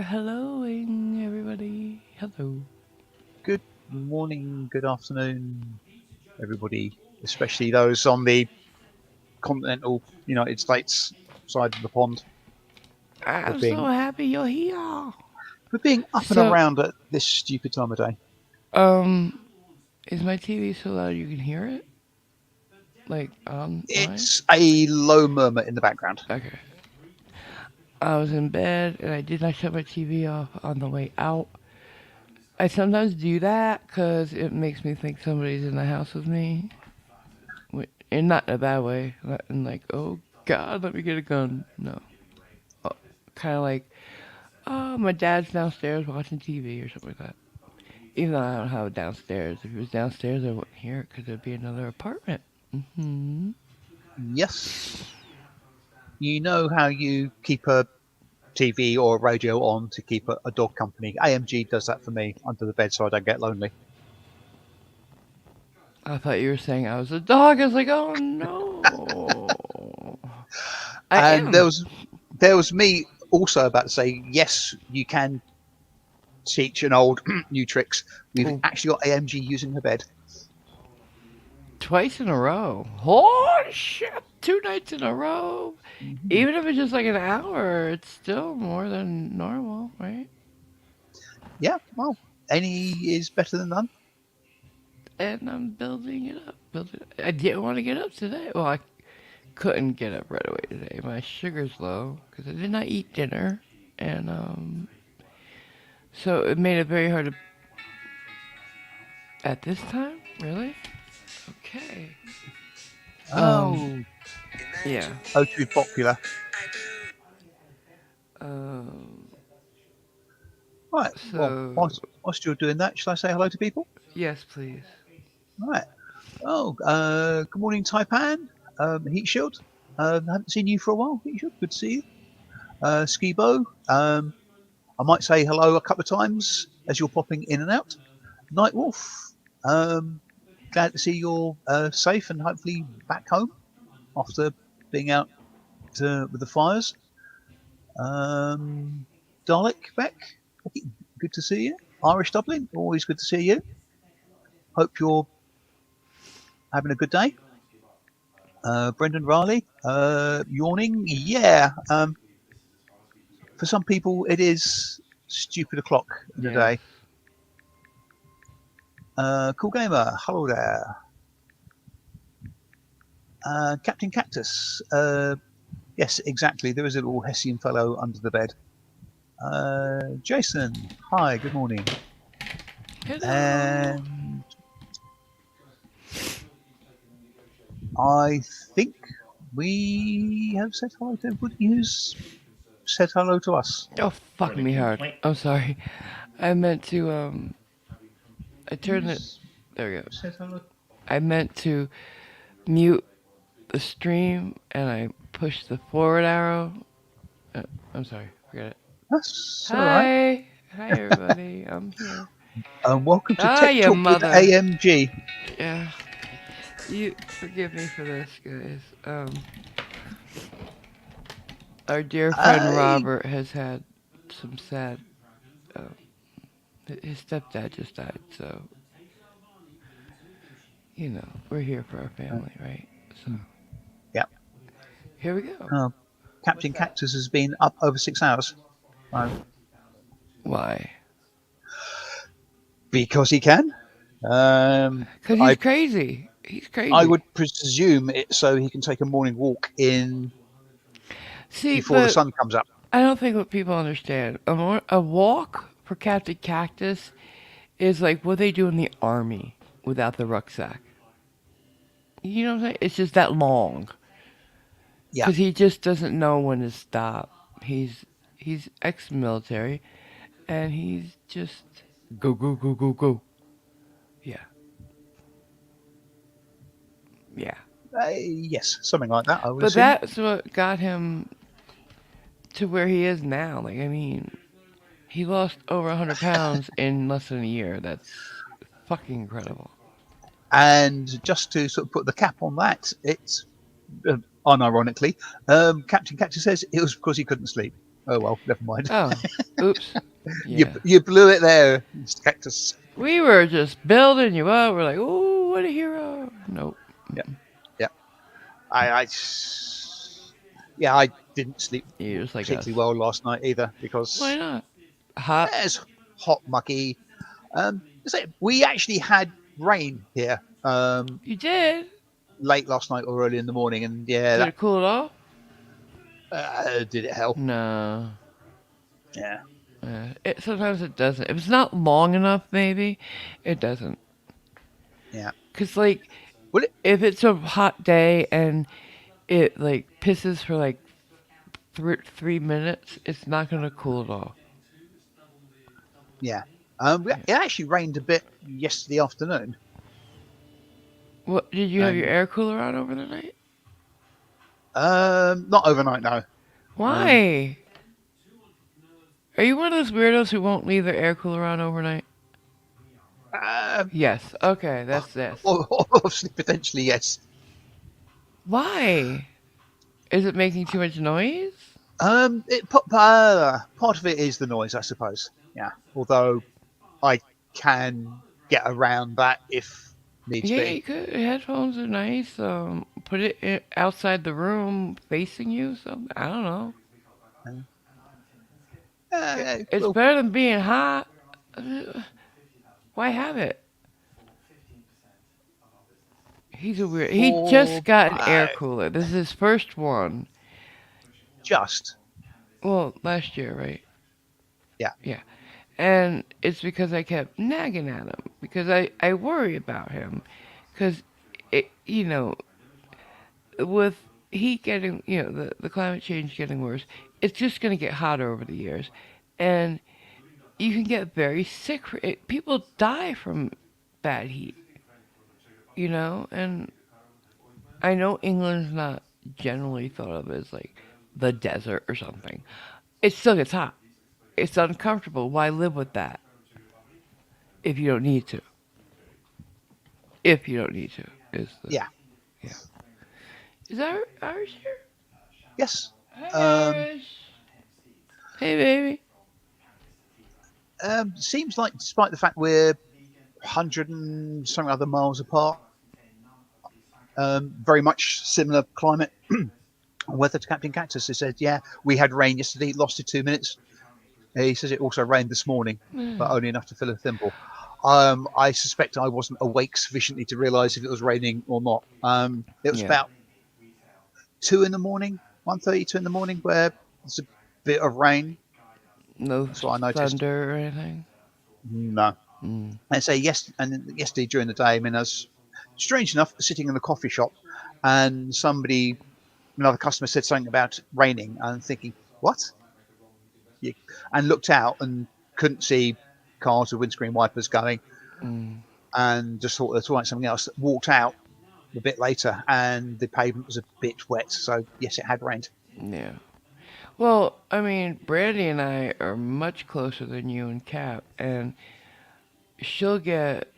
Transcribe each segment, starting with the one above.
helloing everybody. Hello. Good morning, good afternoon, everybody, especially those on the continental United States side of the pond for I'm so being happy you're here. up and So, around at this stupid time of day. um, is my TV so loud you can hear it? Like on mine? It's a low murmur in the background. Okay. I was in bed and I did not shut my TV off on the way out. I sometimes do that because it makes me think somebody's in the house with me. And not in a bad way. Not in like, oh God, let me get a gun. No. Kind of like, oh, my dad's downstairs watching TV or something like that. Even though I don't have it downstairs. If it was downstairs, I wouldn't hear it because there'd be another apartment. Hmm. Yes, you know how you keep a TV or a radio on to keep a dog company. AMG does that for me under the bed so I don't get lonely. I thought you were saying I was a dog. I was like, oh no. I And am. there was me also about to say yes, you can teach an old new tricks. We've Oh, actually got AMG using her bed. twice in a row. Oh shit. 2 nights in a row. Mm-hmm. Even if it's just like an hour, it's still more than normal, right? Yeah, well, any is better than none. And I'm building it up. Building it. I didn't want to get up today. Well, I couldn't get up right away today. My sugar's low because I did not eat dinner. And so it made it very hard to. At this time? Really? Okay. Um, Oh, yeah. oh, to be popular. Um, Right, well, so, whilst you're doing that, shall I say hello to people? yes, please. Right. Oh, good morning, Taipan. Heat Shield. Haven't seen you for a while. Heat Shield, good to see you. Skibo. I might say hello a couple of times as you're popping in and out. Nightwolf. Um, glad to see you're safe and hopefully back home after being out with the fires. Um, Dalek Beck, good to see you. Irish Dublin, always good to see you. Hope you're having a good day. Brendan Riley, yawning. Yeah, for some people it is stupid o'clock in the Yes. day. Cool Gamer, hello there. Captain Cactus, yes, exactly. There is a little Hessian fellow under the bed. Jason, hi, good morning. Hello. And I think we have said hello to everybody who's said hello to us. Oh, fuck me hard. I'm sorry. I meant to, I turned it. Who's There we go. said hello? I meant to mute the stream and I pushed the forward arrow. Uh, I'm sorry. Forget it. That's all right. Hi. Hi, everybody. I'm here. And welcome to Ah, Tech your Talk with mother. AMG. Yeah. You forgive me for this, guys. Our dear friend I Robert has had some sad. Uh, his stepdad just died, so we're here for our uh, family, right? So hmm, yeah. here we go. Uh, Captain Cactus has been up over 6 hours. Uh, Why? because he can. Um, Cause he's I crazy. He's I crazy. would presume it so he can take a morning walk in See, before the but sun comes up. I don't think what people understand. A walk for Captain Cactus is like what they do in the army without the rucksack. You know what I'm saying? It's just that long. Yeah. Cause he just doesn't know when to stop. He's ex-military, and he's just go go go go go. Yeah, yeah. Yes, something like that, I would But assume. that's what got him to where he is now. Like, I mean, he lost over 100 pounds in less than a year. That's fucking incredible. And just to sort of put the cap on that, it's unironically, Captain Cactus says it was because he couldn't sleep. Oh well, never mind. Oh, oops. You Yeah. you blew it there, Mr. Cactus. We were just building you up. We're like, ooh, what a hero. Nope. Yeah, yeah. I yeah, I didn't sleep You're just like us. particularly well last night either Why because not? Hot. it's hot, muggy. We actually had rain here You did. late last night or early in the morning, and yeah, Did that it cool it off? did it help. No. Yeah, Sometimes it doesn't. If it's not long enough, maybe it doesn't. yeah. Cause like Well, if it's a hot day and it like pisses for like 3 minutes, it's not gonna cool it off. yeah. Yeah. It actually rained a bit yesterday afternoon, What did you have your and air cooler on over the night? not overnight. No. Um, Why? Are you one of those weirdos who won't leave their air cooler on overnight? uh, Yes. Okay, that's this. obviously, potentially yes. Why? Is it making too much noise? Part of it is the noise, I suppose. Yeah. Although I can get around that if needs Yeah, be. you could. Headphones are nice. Put it outside the room, facing you. So I don't know. Uh, It's well, better than being hot. Uh, Why have it? He's a weird. He for just got an air cooler. This is his first one. just Well, last year, right? yeah, Yeah. And it's because I kept nagging at him because I worry about him because with heat getting the climate change getting worse, it's just going to get hotter over the years, and you can get very sick. People die from bad heat, and I know England's not generally thought of as like the desert or something. It still gets hot. It's uncomfortable. Why live with that if you don't need to? If you don't need to, is the yeah, yeah. Is that Irish here? yes. Hi, Um, Irish. Hey, baby. Seems like despite the fact we're 100 and something other miles apart, very much similar climate. Weather to Captain Cactus. He said, "Yeah, we had rain yesterday. Lost it 2 minutes." He says it also rained this morning, but only enough to fill a thimble. I suspect I wasn't awake sufficiently to realise if it was raining or not. It was Yeah. about 2 in the morning, 1:30, 2 in the morning, where there's a bit of rain. No That's what I noticed. thunder or anything. No. Mm. And say yes, and yesterday during the day, I mean, I was strange enough sitting in the coffee shop, and another customer said something about raining, and thinking, what? You, and looked out and couldn't see cars with windscreen wipers going, Mm. and just thought that's right, something else. Walked out a bit later, and the pavement was a bit wet. So yes, it had rained. Yeah. Well, I mean, Brandy and I are much closer than you and Cap, and she'll get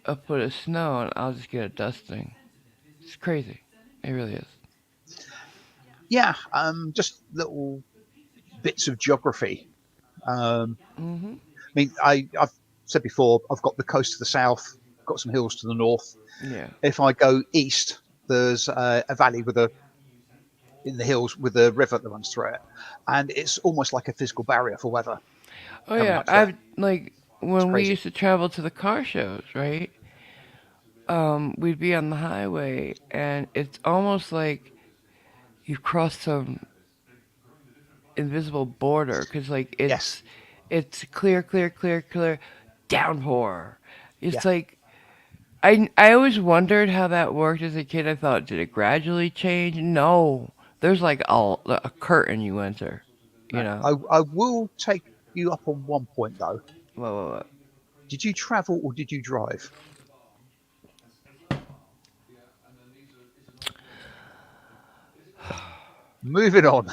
a foot of snow, and I'll just get a dusting. It's crazy. It really is. Yeah, just little bits of geography. Mhm. I mean, I've said before, I've got the coast to the south, got some hills to the north. Yeah. If I go east, there's a valley in the hills with a river that runs through it, and it's almost like a physical barrier for weather Oh coming yeah, up there. I've like It's when we crazy. used to travel to the car shows, right? We'd be on the highway, and it's almost like you've crossed some invisible border, because like Yes. it's clear, clear, clear, clear, downpour. Yeah. It's like I always wondered how that worked as a kid. I thought, did it gradually change? No, there's like a curtain you enter. You No. know. I will take you up on one point though. Whoa. Did you travel or did you drive? Moving on.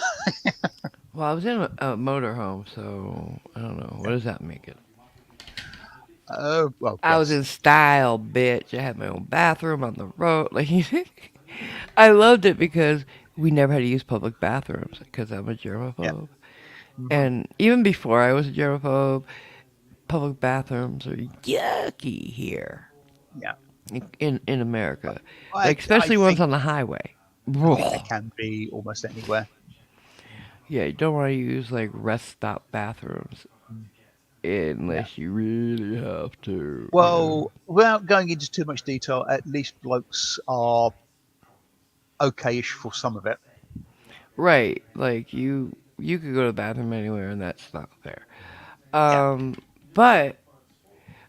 Well, I was in a motorhome, so I don't know. What does that make it? Oh, well, I was yes. in style, bitch. I had my own bathroom on the road. Like, I loved it because we never had to use public bathrooms because I'm a Yeah. germaphobe. Hmm. And even before I was a germaphobe, public bathrooms are yucky here Yeah, in America, I like I especially ones think on the highway. I think they can be almost anywhere. Yeah, you don't want to use like rest stop bathrooms Mm. Yeah. unless you really have to, you know. Well, without going into too much detail, at least blokes are okay-ish for some of it. Right, like you could go to the bathroom anywhere and that's not fair. Yeah. Um, but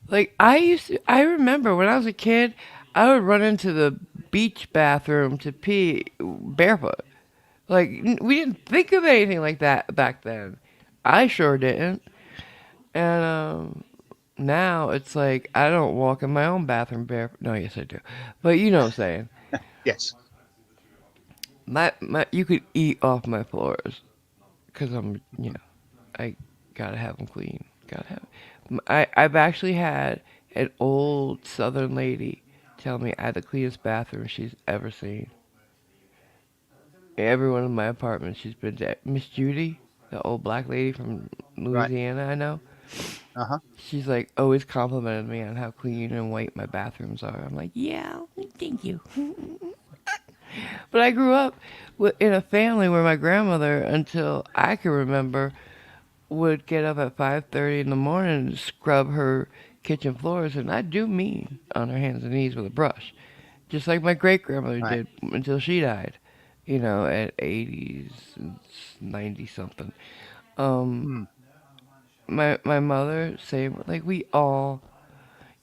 like I remember when I was a kid, I would run into the beach bathroom to pee barefoot. Like we didn't think of anything like that back then. I sure didn't. And now it's like I don't walk in my own bathroom barefoot. No, yes I do. But you know what I'm saying. Yes. My you could eat off my floors because I gotta have them clean. Gotta have. I've actually had an old Southern lady tell me I had the cleanest bathroom she's ever seen. Everyone in my apartment she's been to. Miss Judy, the old black lady from Right. Louisiana, I know. Uh-huh. She's like always complimented me on how clean and white my bathrooms are. I'm like, yeah, thank you. But I grew up in a family where my grandmother, until I can remember, would get up at 5:30 in the morning and scrub her kitchen floors, and I do mean on her hands and knees with a brush, just like my great grandmother Right. did until she died, at 80s and 90 something. Um, Hmm. my mother, same, like we all,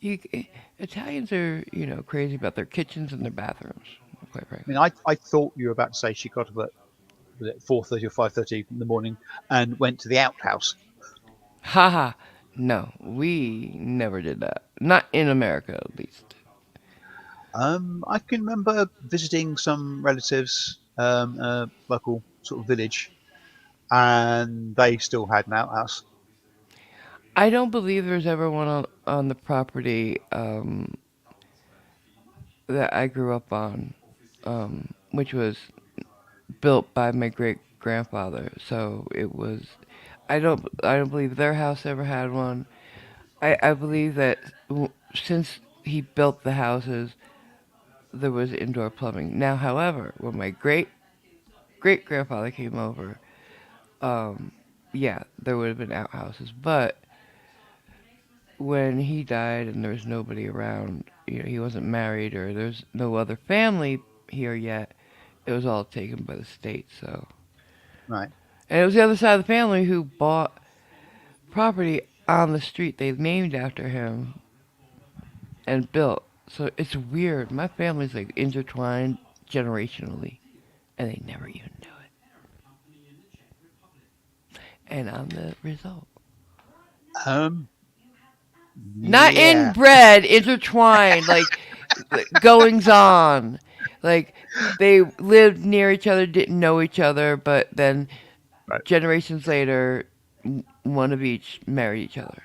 you, Italians are crazy about their kitchens and their bathrooms, quite I mean, frankly. I thought you were about to say she got up at was it 4:30 or 5:30 in the morning and went to the outhouse. Haha, no, we never did that. Not in America, at least. I can remember visiting some relatives, local sort of village, and they still had an outhouse. I don't believe there's ever one on the property that I grew up on, which was built by my great grandfather. So it was. I don't believe their house ever had one. I believe that since he built the houses, there was indoor plumbing. Now, however, when my great grandfather came over, um, yeah, there would have been outhouses. But when he died and there was nobody around, he wasn't married or there's no other family here yet. It was all taken by the state. So, Right. and it was the other side of the family who bought property on the street they named after him and built. So it's weird. My family's like intertwined generationally, and they never even knew it. And I'm the result. Um. Not Yeah. inbred, intertwined, like goings on. Like they lived near each other, didn't know each other, but then Right. generations later, one of each married each other.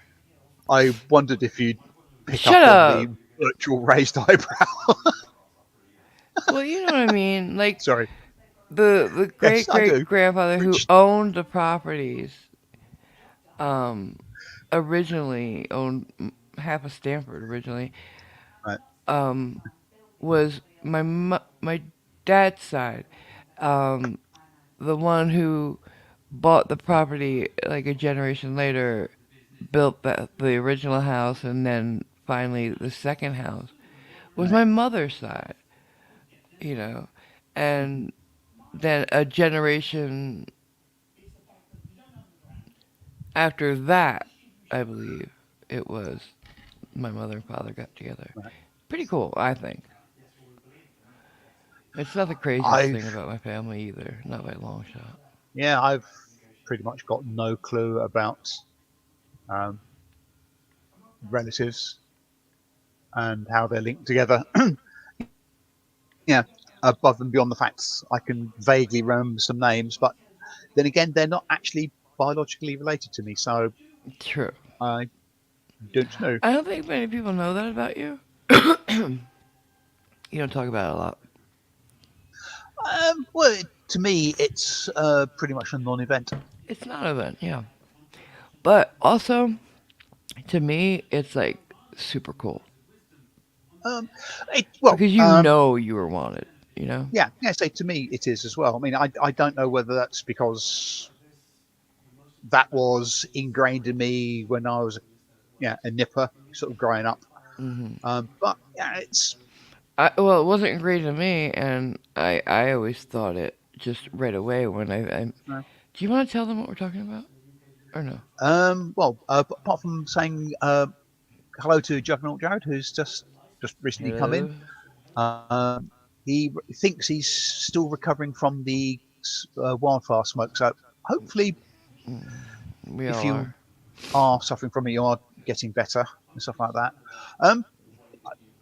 I wondered if you'd pick Shut up on up. the virtual raised eyebrow. Well, you know what I mean. Like Sorry. the Yes, great I great do. grandfather who Which. owned the properties, um, originally owned half of Stanford originally, Right. um, was my dad's side. Um, the one who bought the property like a generation later built the original house and then finally the second house was Right. my mother's side, you know. And then a generation after that, I believe it was my mother and father got together. Right. Pretty cool, I think. It's not the craziest thing I've about my family either, not by a long shot. yeah, I've pretty much got no clue about um, relatives and how they're linked together. Yeah, above and beyond the facts, I can vaguely remember some names, but then again, they're not actually biologically related to me, so True. I don't know. I don't think many people know that about you. You don't talk about it a lot. Well, to me, it's pretty much a non-event. It's not an event, yeah. But also, to me, it's like super cool Um, it, well, because you know you were wanted. You know. yeah, yeah. So to me, it is as well. I mean, I don't know whether that's because that was ingrained in me when I was yeah a nipper, sort of growing up. But yeah, it's Well, it wasn't great to me, and I always thought it just right away when I. uh, Do you want to tell them what we're talking about, or no? well, apart from saying hello to Juggernaut Jared, who's just recently come in. Hello. He thinks he's still recovering from the wildfire smoke. So hopefully, We if all you are. are suffering from it, you are getting better and stuff like that. Um,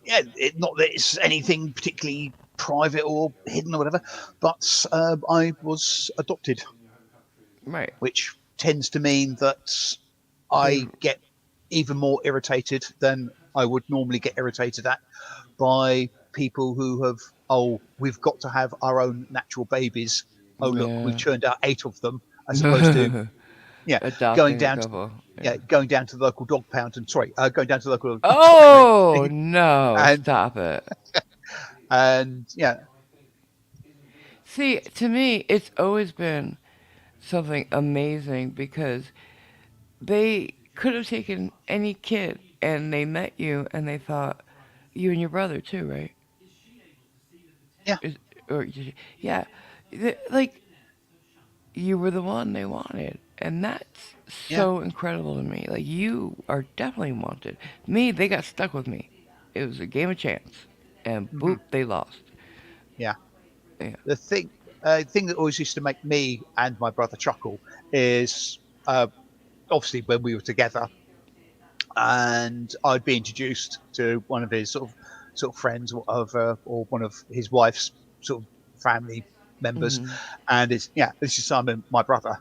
yeah, not that it's anything particularly private or hidden or whatever, but I was adopted, Right. which tends to mean that They. I get even more irritated than I would normally get irritated at by people who have, oh, we've got to have our own natural babies. Oh, look, we've Yeah. churned out 8 of them, as opposed to, yeah, going Adopting a down to, couple. Yeah. yeah, going down to the local dog pound and, sorry, going down to the local adoption Oh agency no! and, Stop it. yeah, See, to me, it's always been something amazing because they could have taken any kid and they met you and they thought you and your brother too, right? yeah, Is, yeah, like you were the one they wanted, and that's yeah, so incredible to me. Like you are definitely wanted. Me, they got stuck with me. It was a game of chance, and hmm boop, they lost. yeah. Yeah. The thing that always used to make me and my brother chuckle is obviously when we were together and I'd be introduced to one of his sort of friends or one of his wife's sort of family members, Hmm. and it's yeah, this is Simon, my brother,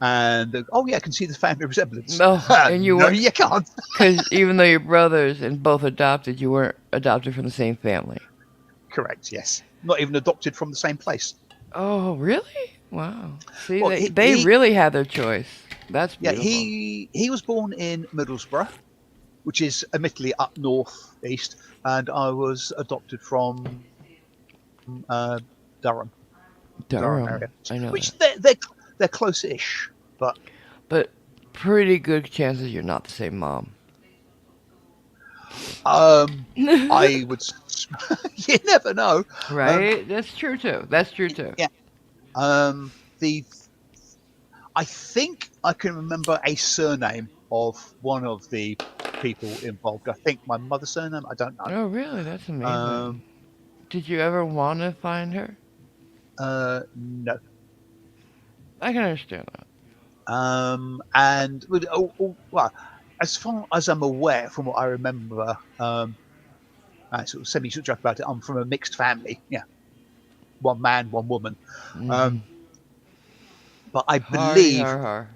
and oh yeah, I can see the family resemblance. Oh, and you No, were, you can't. because even though you're brothers and both adopted, you weren't adopted from the same family. Correct. Yes, not even adopted from the same place. Oh, really? Wow. See, Well, they really had their choice. That's yeah, beautiful. he was born in Middlesbrough, which is admittedly up north east, and I was adopted from Durham area, Durham. I know which that. they're close-ish, but But pretty good chances you're not the same mom. um, I would you never know. Um, Right? That's true too. That's true too. yeah, the I think I can remember a surname of one of the people involved. I think my mother's surname. I don't know. Oh, really? That's amazing. Um, Did you ever want to find her? no. I can understand that. And well, as far as I'm aware, from what I remember, I sort of semi sort of joke about it. I'm from a mixed family. Yeah, one man, one woman. Hmm. Um, but I Hardy believe, har har.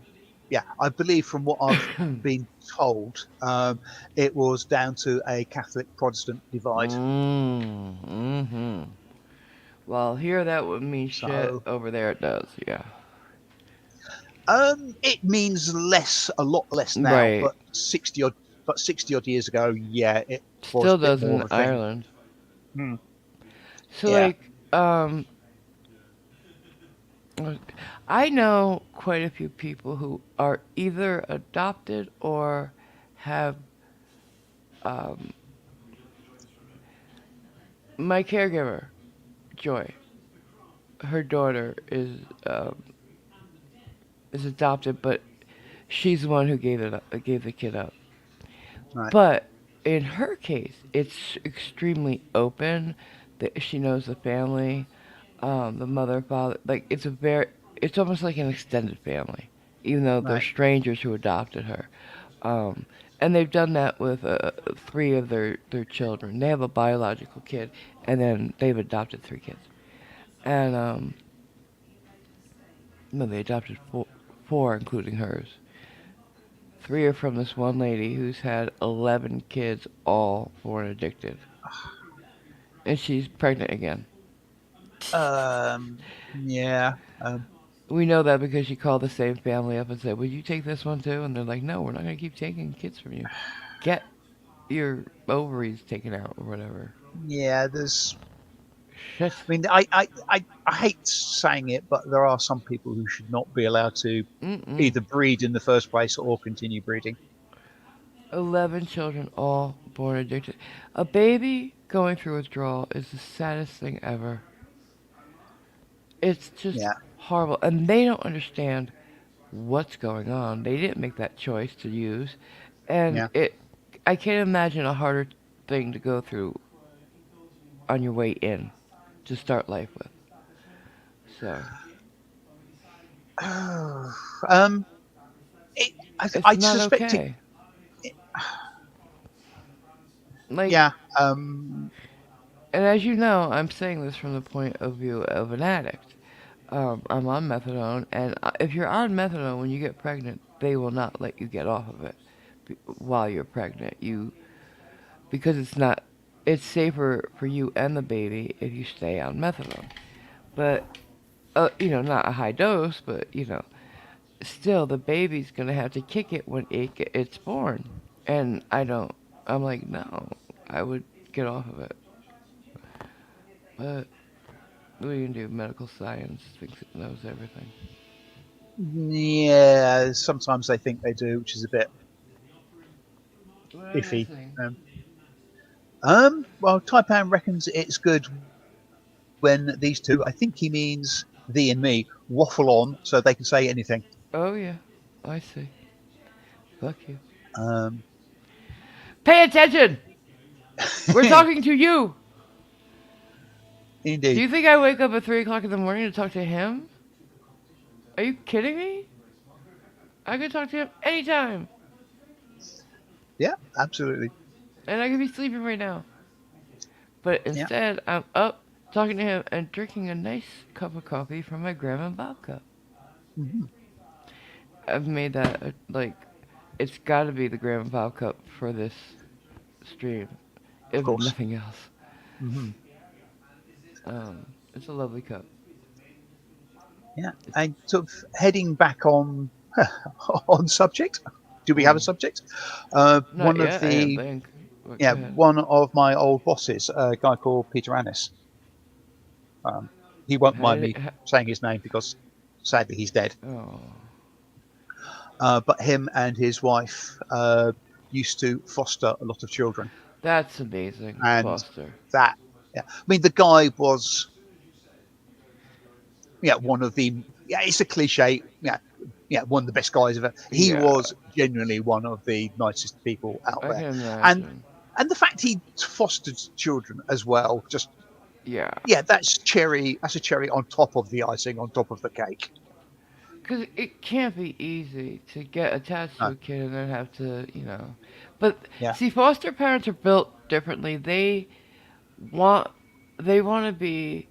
yeah, I believe from what I've been told, it was down to a Catholic Protestant divide. Mm-hmm. Well, here that would mean shit. So Over there it does. Yeah. it means less, a lot less now, Right. 60 odd years ago, yeah, it was Still a bit does more in of a thing. Ireland. Hmm. So Yeah. like, I know quite a few people who are either adopted or have um, my caregiver, Joy. Her daughter um, is adopted, but she's the one who gave the kid up. Right. But in her case, it's extremely open. That she knows the family, the mother, father. Like it's almost like an extended family, even though they're Right. strangers who adopted her. Um, and they've done that with three of their children. They have a biological kid, and then they've adopted three kids. And no, they adopted four, including hers. Three are from this one lady who's had 11 kids, all born addicted. And she's pregnant again. Yeah. Um, We know that because she called the same family up and said, "Would you take this one too?" And they're like, "No, we're not gonna keep taking kids from you. Get your ovaries taken out or whatever." Yeah, there's. Shit. I mean, I hate saying it, but there are some people who should not be allowed to Mm-mm. either breed in the first place or continue breeding. 11 children, all born addicted. A baby going through withdrawal is the saddest thing ever. It's just Yeah, horrible. And they don't understand what's going on. They didn't make that choice to use. And yeah. I can't imagine a harder thing to go through on your way in to start life with. So, um, it, it's I not suspect it. okay. Like, Yeah, um, and as you know, I'm saying this from the point of view of an addict. I'm on methadone, and if you're on methadone when you get pregnant, they will not let you get off of it while you're pregnant. Because it's not, it's safer for you and the baby if you stay on methadone. But not a high dose, but still the baby's gonna have to kick it when it's born, and I don't. I'm like, no, I would get off of it, but what are you gonna do? Medical science thinks it knows everything. yeah. Sometimes they think they do, which is a bit What am I iffy. missing? Um, well, Taipan reckons it's good when these two, I think he means thee and me, waffle on so they can say anything. Oh yeah, I see. Fuck you. Um, Pay attention. We're talking to you. indeed. Do you think I wake up at 3 o'clock in the morning to talk to him? Are you kidding me? I could talk to him anytime, Yeah, absolutely. and I could be sleeping right now. But Yeah. instead, I'm up talking to him and drinking a nice cup of coffee from my grandma Bob cup. Hmm. I've made that like it's got to be the Graham Bob cup for this stream, Of if course. nothing else. Hmm. Um, it's a lovely cup. Yeah. It's, And sort of heading back on on subject. Do we have a mm, subject? not One of yet, I don't the think. But go yeah, ahead. one of my old bosses, a guy called Peter Annis. Um, he won't How mind did it? me saying his name because sadly he's dead. Oh, But him and his wife used to foster a lot of children, that's amazing, and Foster. that yeah, I mean the guy was yeah one of the yeah it's a cliche yeah one of the best guys ever. He Yeah, was genuinely one of the nicest people out I there, can and imagine. and the fact he fostered children as well just Yeah, yeah that's a cherry on top of the icing on top of the cake. because it can't be easy to get attached to No, a kid and then have to, But yeah, see, foster parents are built differently. Want, they want to be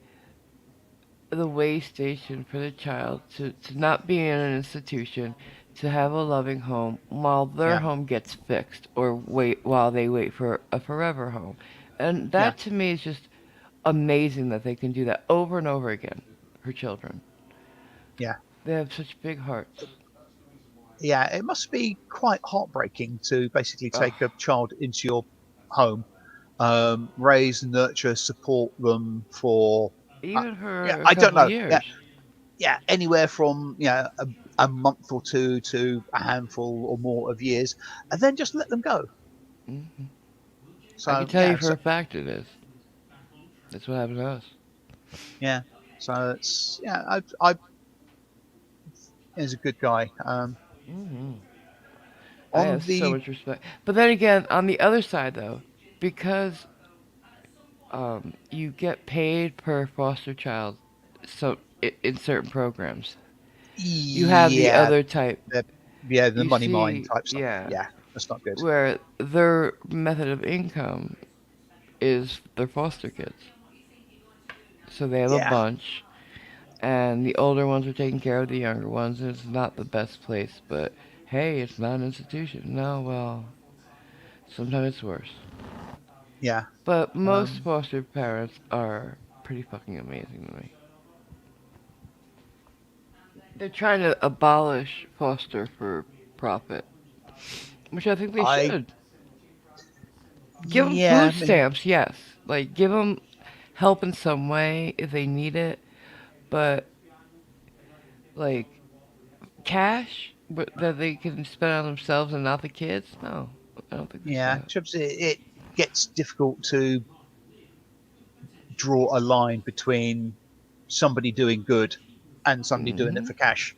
the way station for the child to not be in an institution, to have a loving home while their yeah, home gets fixed or wait while they wait for a forever home. And yeah, that to me is just amazing that they can do that over and over again for children. yeah. They have such big hearts. Yeah, it must be quite heartbreaking to basically Ugh. take a child into your home, raise, nurture, support them for, Even yeah, for a I don't couple know, yeah, years. yeah, anywhere from a month or two to a handful or more of years, and then just let them go. Hmm. I can So tell you yeah, for a fact it is. That's what happened to us. yeah, so it's yeah, I he's a good guy. Hmm. I On have so the much respect. But then again, on the other side, though, because you get paid per foster child, so in certain programs, you have the yeah, other type. the yeah the You money mine see, type stuff. yeah, Yeah, that's not good. where their method of income is their foster kids. So they have a Yeah, bunch, and the older ones are taking care of the younger ones, and it's not the best place, but hey, it's not an institution. No, well, sometimes it's worse. yeah. But most Um, foster parents are pretty fucking amazing to me. They're trying to abolish foster for profit, which I think they I should. Give them Yeah, food I mean, stamps, yes. Like, give them help in some way if they need it, but, like, cash that they can spend on themselves and not the kids? No, I don't think they should do yeah, that. Chubbs, it gets difficult to draw a line between somebody doing good and somebody doing it Hmm. for cash.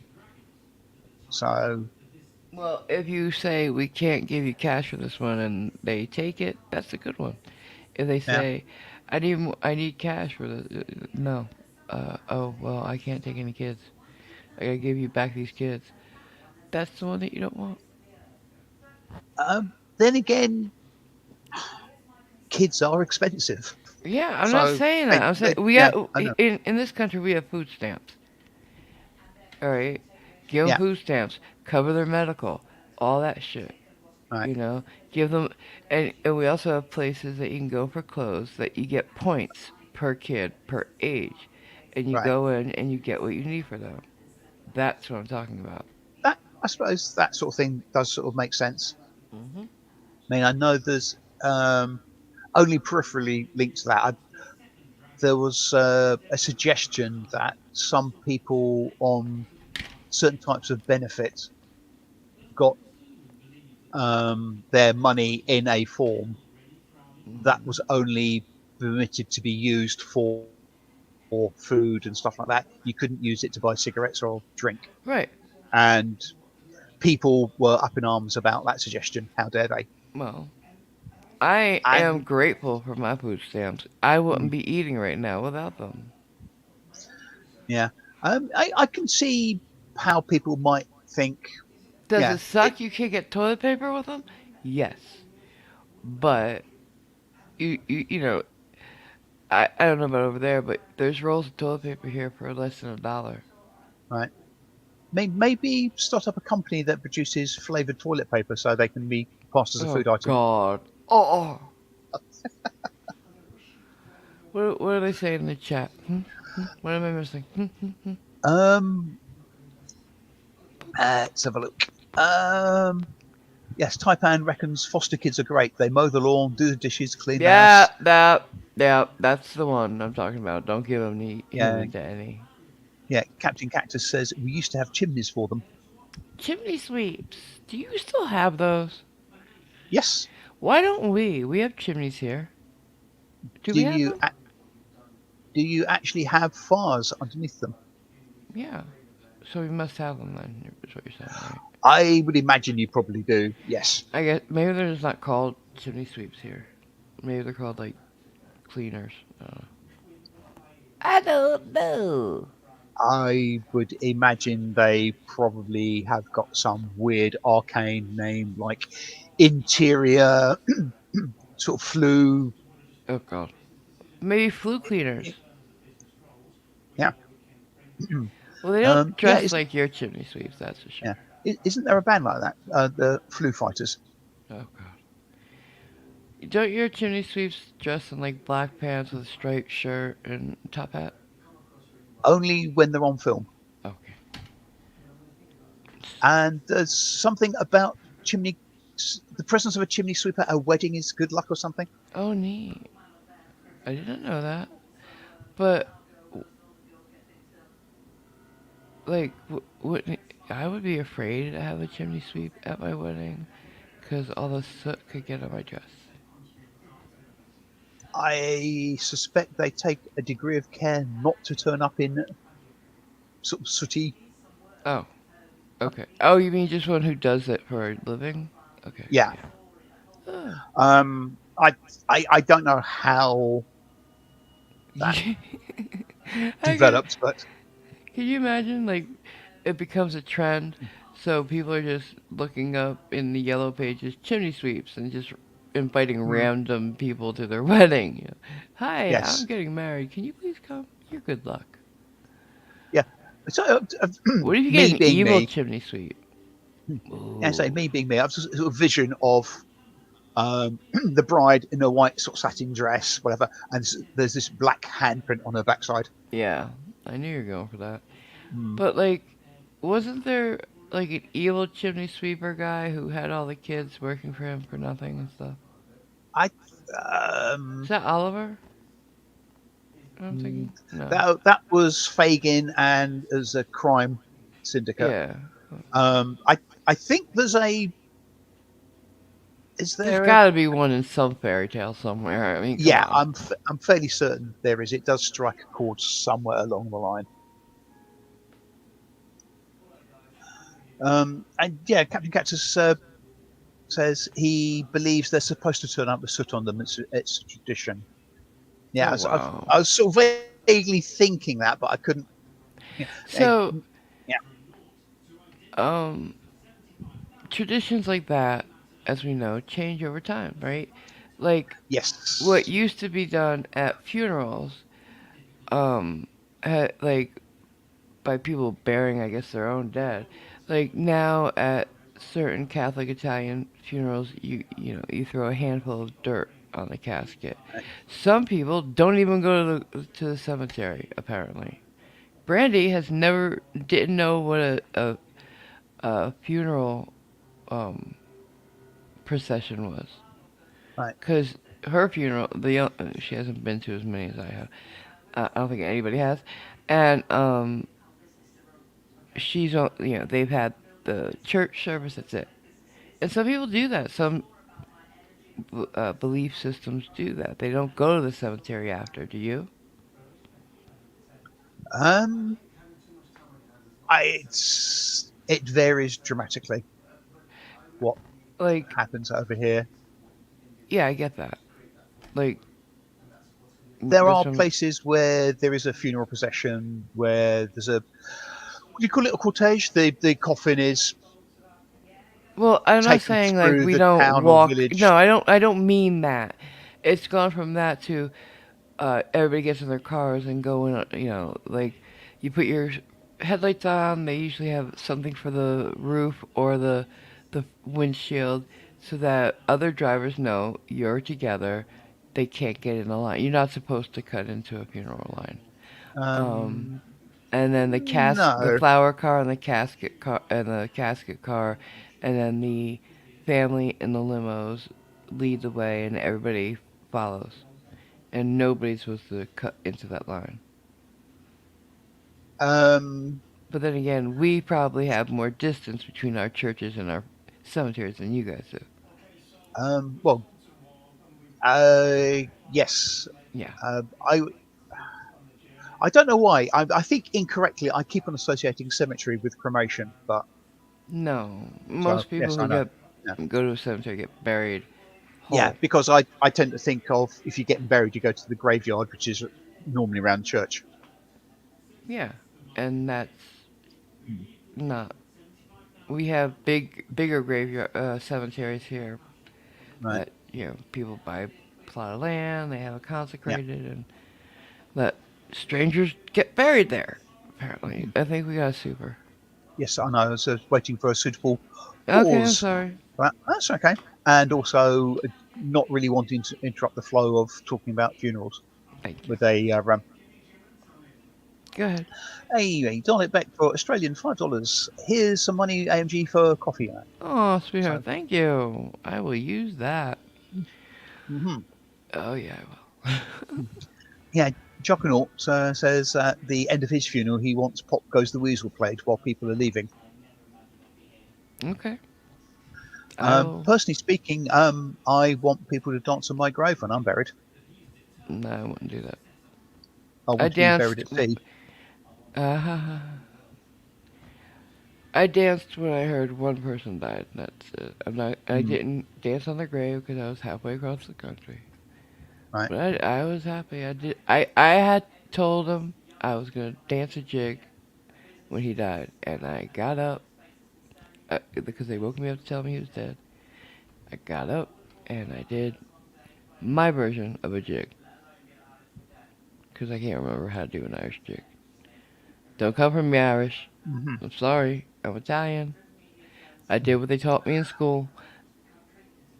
So Well, if you say we can't give you cash for this one and they take it, that's a good one. If they yeah, say, I need cash for this, no. Oh well, I can't take any kids. I gotta give you back these kids. That's the one that you don't want. then again, kids are expensive. Yeah, I'm not So saying that. I'm saying we yeah, got I know. in this country we have food stamps. All right, give them Yeah, food stamps, cover their medical, all that shit. right, You know, give them, and we also have places that you can go for clothes that you get points per kid per age, and you right. go in and you get what you need for them. That's what I'm talking about. That I suppose that sort of thing does sort of make sense. Hmm. I mean, I know there's only peripherally linked to that. There was a suggestion that some people on certain types of benefits got their money in a form that was Hmm. only permitted to be used for food and stuff like that. You couldn't use it to buy cigarettes or drink. Right. And people were up in arms about that suggestion. How dare they? Well, I am And grateful for my food stamps. I wouldn't mm, be eating right now without them. yeah, I can see how people might think, Does yeah, it suck you can't get toilet paper with them? Yes, but you know, I don't know about over there, but there's rolls of toilet paper here for less than $1. right. Maybe start up a company that produces flavored toilet paper so they can be passed as a Oh food item. God. Oh. What are they saying in the chat? Hmm? Hmm? What am I missing? Hmm? Hmm? Hmm? Um, let's have a look. Yes, Taipan reckons foster kids are great. They mow the lawn, do the dishes, clean the Yeah, house. that's the one I'm talking about. Don't give him Yeah, into any yeah. Captain Cactus says we used to have chimneys for them. chimney sweeps. Do you still have those? Yes. Why don't we? We have chimneys here. Do Do we have you them? do you actually have fires underneath them? Yeah. So we must have them then. Is what you're saying, right? I would imagine you probably do. Yes. I guess maybe they're just not called chimney sweeps here. Maybe they're called like cleaners. I don't know. I would imagine they probably have got some weird arcane name like interior sort of flu. Oh God. Maybe flue cleaners. Yeah. Well, they don't Yeah. dress like your chimney sweeps, that's for sure. Yeah. Isn't there a band like that? The Flu Fighters. Oh God. Don't your chimney sweeps dress in like black pants with a striped shirt and top hat? Only when they're on film. Okay. And there's something about chimney. The presence of a chimney sweep at a wedding is good luck or something. Oh, neat. I didn't know that. But like, wouldn't I would be afraid to have a chimney sweep at my wedding because all the soot could get on my dress. I suspect they take a degree of care not to turn up in sort of sooty. Oh, okay. Oh, you mean just one who does it for a living? Okay, Yeah. yeah. Oh. Um, I, I don't know how that I can, developed, but can you imagine like it becomes a trend, so people are just looking up in the yellow pages chimney sweeps and just inviting mm, random people to their wedding. You know, hi, I'm yes, getting married. Can you please come? You're good luck. yeah. So What if you get me an being evil me, chimney sweep? I say Ooh. me being me, I've just sort of vision of the bride in a white sort of satin dress, whatever, and there's this black handprint on her backside. Yeah, I knew you were going for that. Mm, But like, wasn't there like an evil chimney sweeper guy who had all the kids working for him for nothing and stuff? I Is that Oliver? I'm mm, thinking. No. that was Fagin and as a crime syndicate. Yeah. I think there's a is There's there a got to be one in some fairy tale somewhere. I mean, come yeah, on. I'm fairly certain there is. It does strike a chord somewhere along the line. And yeah, Captain Cactus says he believes they're supposed to turn up with soot on them. It's a tradition. Yeah, Oh wow. I was sort of vaguely thinking that, but I couldn't. Yeah, So, yeah, um, traditions like that, as we know, change over time, right? Like what yes, used to be done at funerals, um, like by people burying, I guess, their own dead. Like now at certain Catholic Italian funerals, you throw a handful of dirt on the casket. Some people don't even go to the cemetery. Apparently, Brandy has never didn't know what a funeral um, procession was, right. because her funeral, she hasn't been to as many as I have. I don't think anybody has, and they've had the church service. That's it. And some people do that. Some belief systems do that. They don't go to the cemetery after. Do you? Um, it varies dramatically what Like, happens over here. yeah, I get that. Like, There that's are from. places where there is a funeral procession where there's a what do you call it, a cortege? The coffin is Well, I'm not taken saying like through we the don't town or walk. No, village. I don't. I don't mean that. It's gone from that to everybody gets in their cars and go in. Like you put your headlights on. They usually have something for the roof or the windshield, so that other drivers know you're together. They can't get in a line. You're not supposed to cut into a funeral line. Um, Um, and then the no. flower car and the casket car, and then the family in the limos lead the way, and everybody follows, and nobody's supposed to cut into that line. Um, But then again, we probably have more distance between our churches and our cemeteries than you guys do. well, yes. Yeah. Uh, I don't know why. I think incorrectly I keep on associating cemetery with cremation, but No, so most people yes, who I know. get Yeah, go to a cemetery get buried yeah, whole. because I tend to think of if you're getting buried, you go to the graveyard, which is normally around the church. Yeah, and that's Mm, not. We have bigger graveyard cemeteries here right. that people buy a plot of land, they have it Yeah. consecrated, and let strangers get buried there. Apparently, Mhm. I think we got a super. Yes, I know. I was waiting for a suitable Okay, I'm pause. sorry. But that's okay. And also, not really wanting to interrupt the flow of talking about funerals Thank you. with a Go ahead. hey, dial it back for Australian $5. Here's some money, AMG, for coffee. Oh, sweetheart, So, thank you. I will use that. mhm. Oh yeah, I will. Yeah, Jockenaut says at the end of his funeral, he wants Pop Goes the Weasel played while people are leaving. Okay, I will. Personally speaking, I want people to dance on my grave when I'm buried. No, I wouldn't do that. I I want to be buried danced. at sea. Uh, I danced when I heard one person died. That's it. I'm not. I Mm, didn't dance on the grave because I was halfway across the country. right. But I was happy. I did. I had told him I was gonna dance a jig when he died, and I got up because they woke me up to tell me he was dead. I got up and I did my version of a jig because I can't remember how to do an Irish jig. Don't come from me Irish. Hmm. I'm sorry. I'm Italian. I did what they taught me in school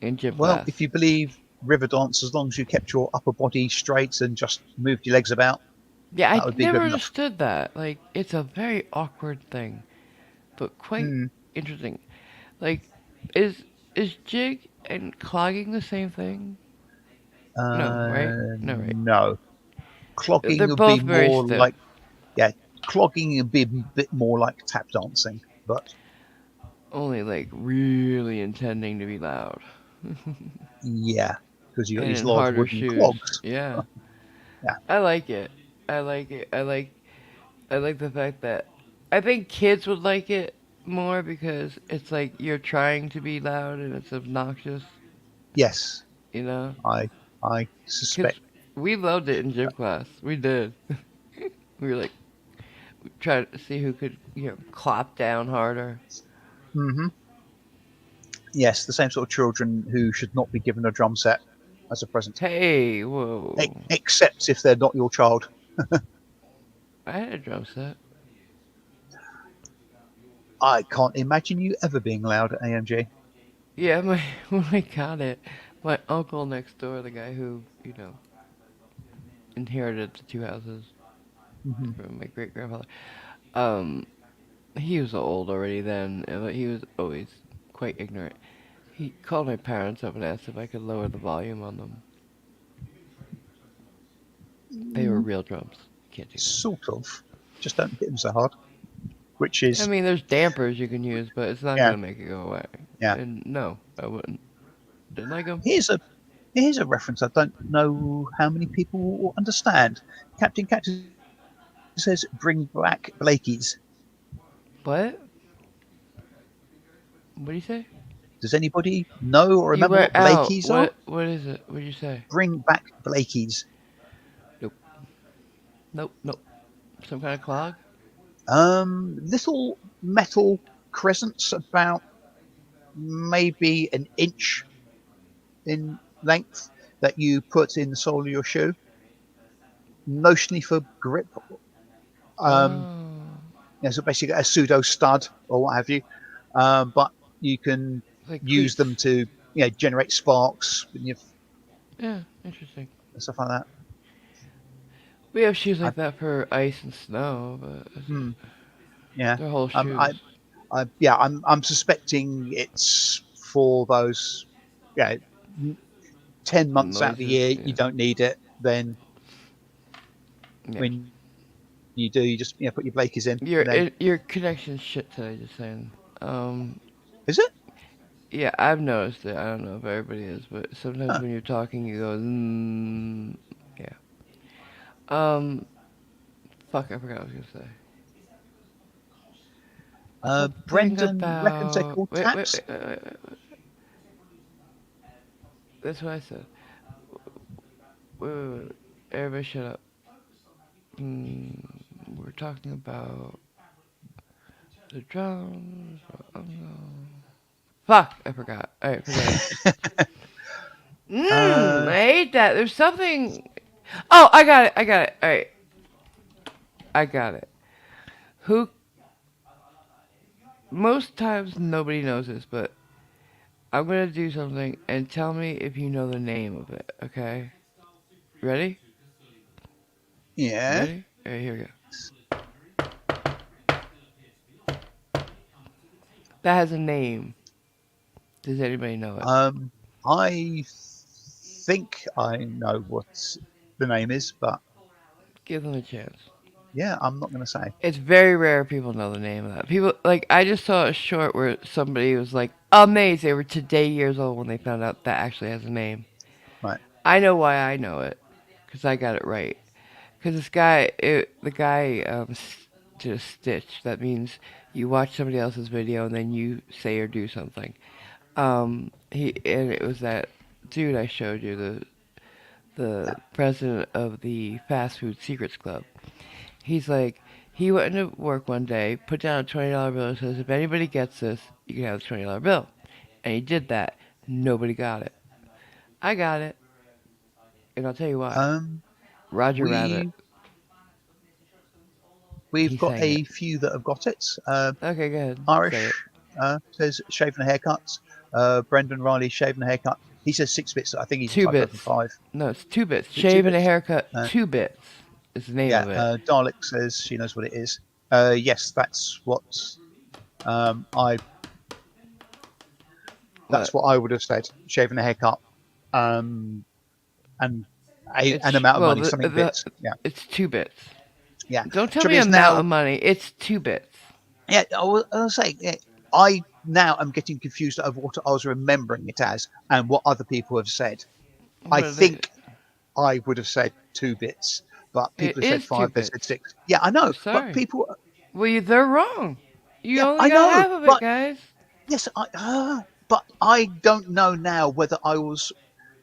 in gym Well, class. if you believe river dance, as long as you kept your upper body straight and just moved your legs about, Yeah, I that would be never good enough. understood that. Like, it's a very awkward thing. but quite Hmm. interesting. Like, is is jig and clogging the same thing? No, right? No, right. No. They're Clogging would be both very more stiff. like, yeah, clogging would be a bit more like tap dancing. But Only like really intending to be loud. yeah, because you got And these in large harder wooden shoes. clogs. Yeah. Yeah. I like it. I like it. I like the fact that I think kids would like it more because it's like you're trying to be loud and it's obnoxious, Yes, you know? I Cuz suspect. we loved it in gym class. We did. We were like trying to see who could, clap down harder. Hmm. Yes, the same sort of children who should not be given a drum set as a present, Hey, whoa. except if they're not your child. I had a drum set. I can't imagine you ever being loud at AMG. Yeah, my when I got it, my uncle next door, the guy who, inherited the two houses Hmm. from my great grandfather. Um, he was old already then, but he was always quite ignorant. He called my parents up and asked if I could lower the volume on them. They were real drums. Can't do Sort of. Just don't hit them so hard. Which that. I is, mean, there's dampers you can use, but it's not yeah, gonna make it go away. yeah. And no, I wouldn't. Didn't like them. Here's a here's a reference I don't know how many people will understand. Captain Cactus says, "Bring back Blakey's." What? What do you say? Does anybody know or You remember went what out. Blakey's are? What is it? What did you say? Bring back Blakey's. Nope. Nope. Nope. Some kind of clog? Little metal crescents about maybe an inch in length that you put in the sole of your shoe, notionally for grip. Um, Oh, so basically a pseudo stud or what have you. But you can like use cleats. them to generate sparks and Yeah, interesting. stuff like that. We have shoes I, like that for ice and snow, but hmm, yeah. they're whole Um, shoes. I, I'm suspecting it's for those. Yeah, 10 months out of the Noises, year yeah. you don't need it. Then Yeah. when you do, you just put your Blakies in, Your and then your connection's shit today, just saying. Um, is it? yeah, I've noticed it. I don't know if everybody is, but sometimes Huh. when you're talking, you go, yeah. Um, fuck, I forgot what I was gonna say. Something Brendan reckons they're about called taps. wait. That's what I said. Wait. Everybody, shut up. Mm, we're talking about the drums. Fuck, I forgot. All right, forget it. uh, I hate that. There's something. Oh, I got it. I got it. All right, I got it. Who? Most times nobody knows this, but I'm gonna do something and tell me if you know the name of it. Okay? Ready? yeah. Ready? All right, here we go. That has a name. Does anybody know it? Um, I think I know what the name is, but Give them a chance. yeah, I'm not going to say. It's very rare people know the name of that. People like I just saw a short where somebody was like amazed. They were today years old when they found out that actually has a name. Right. I know why I know it because I got it right. Because this guy, the guy did a stitch. That means you watch somebody else's video and then you say or do something. And it was that dude I showed you, the president of the Fast Food Secrets Club. He's like, he went into work one day, put down a $20 bill, and says, if anybody gets this, you can have the $20 bill. And he did that. Nobody got it. I got it, and I'll tell you why. Um, Roger Rabbit. we we've He got sang it. a few that have got it. Okay, go ahead. Say it. Irish says shaving a haircut. Brendan Riley shaving a haircut. He says 6 bits. I think he's a Two typo for bits. 5. No, it's 2 bits. Is it two Shave and a bits? haircut. Uh, 2 bits is the name yeah. of it. Dalek says she knows what it is. Yes, that's what I What? That's what I would have said. Shaving a haircut, um, and an It's amount of well, money, something bits. Yeah, it's 2 bits. yeah. Don't tell Trouble me is amount now, of money. It's 2 bits. yeah. I'll say, yeah, I now am getting confused over what I was remembering it as and what other people have said. I What are they? think I would have said 2 bits, but It people have said is two five. They said bits. six. Yeah, I know, but Sorry. people. Well, they're wrong. You Yeah, only I got know, half of it, but guys. yes, but I don't know now whether I was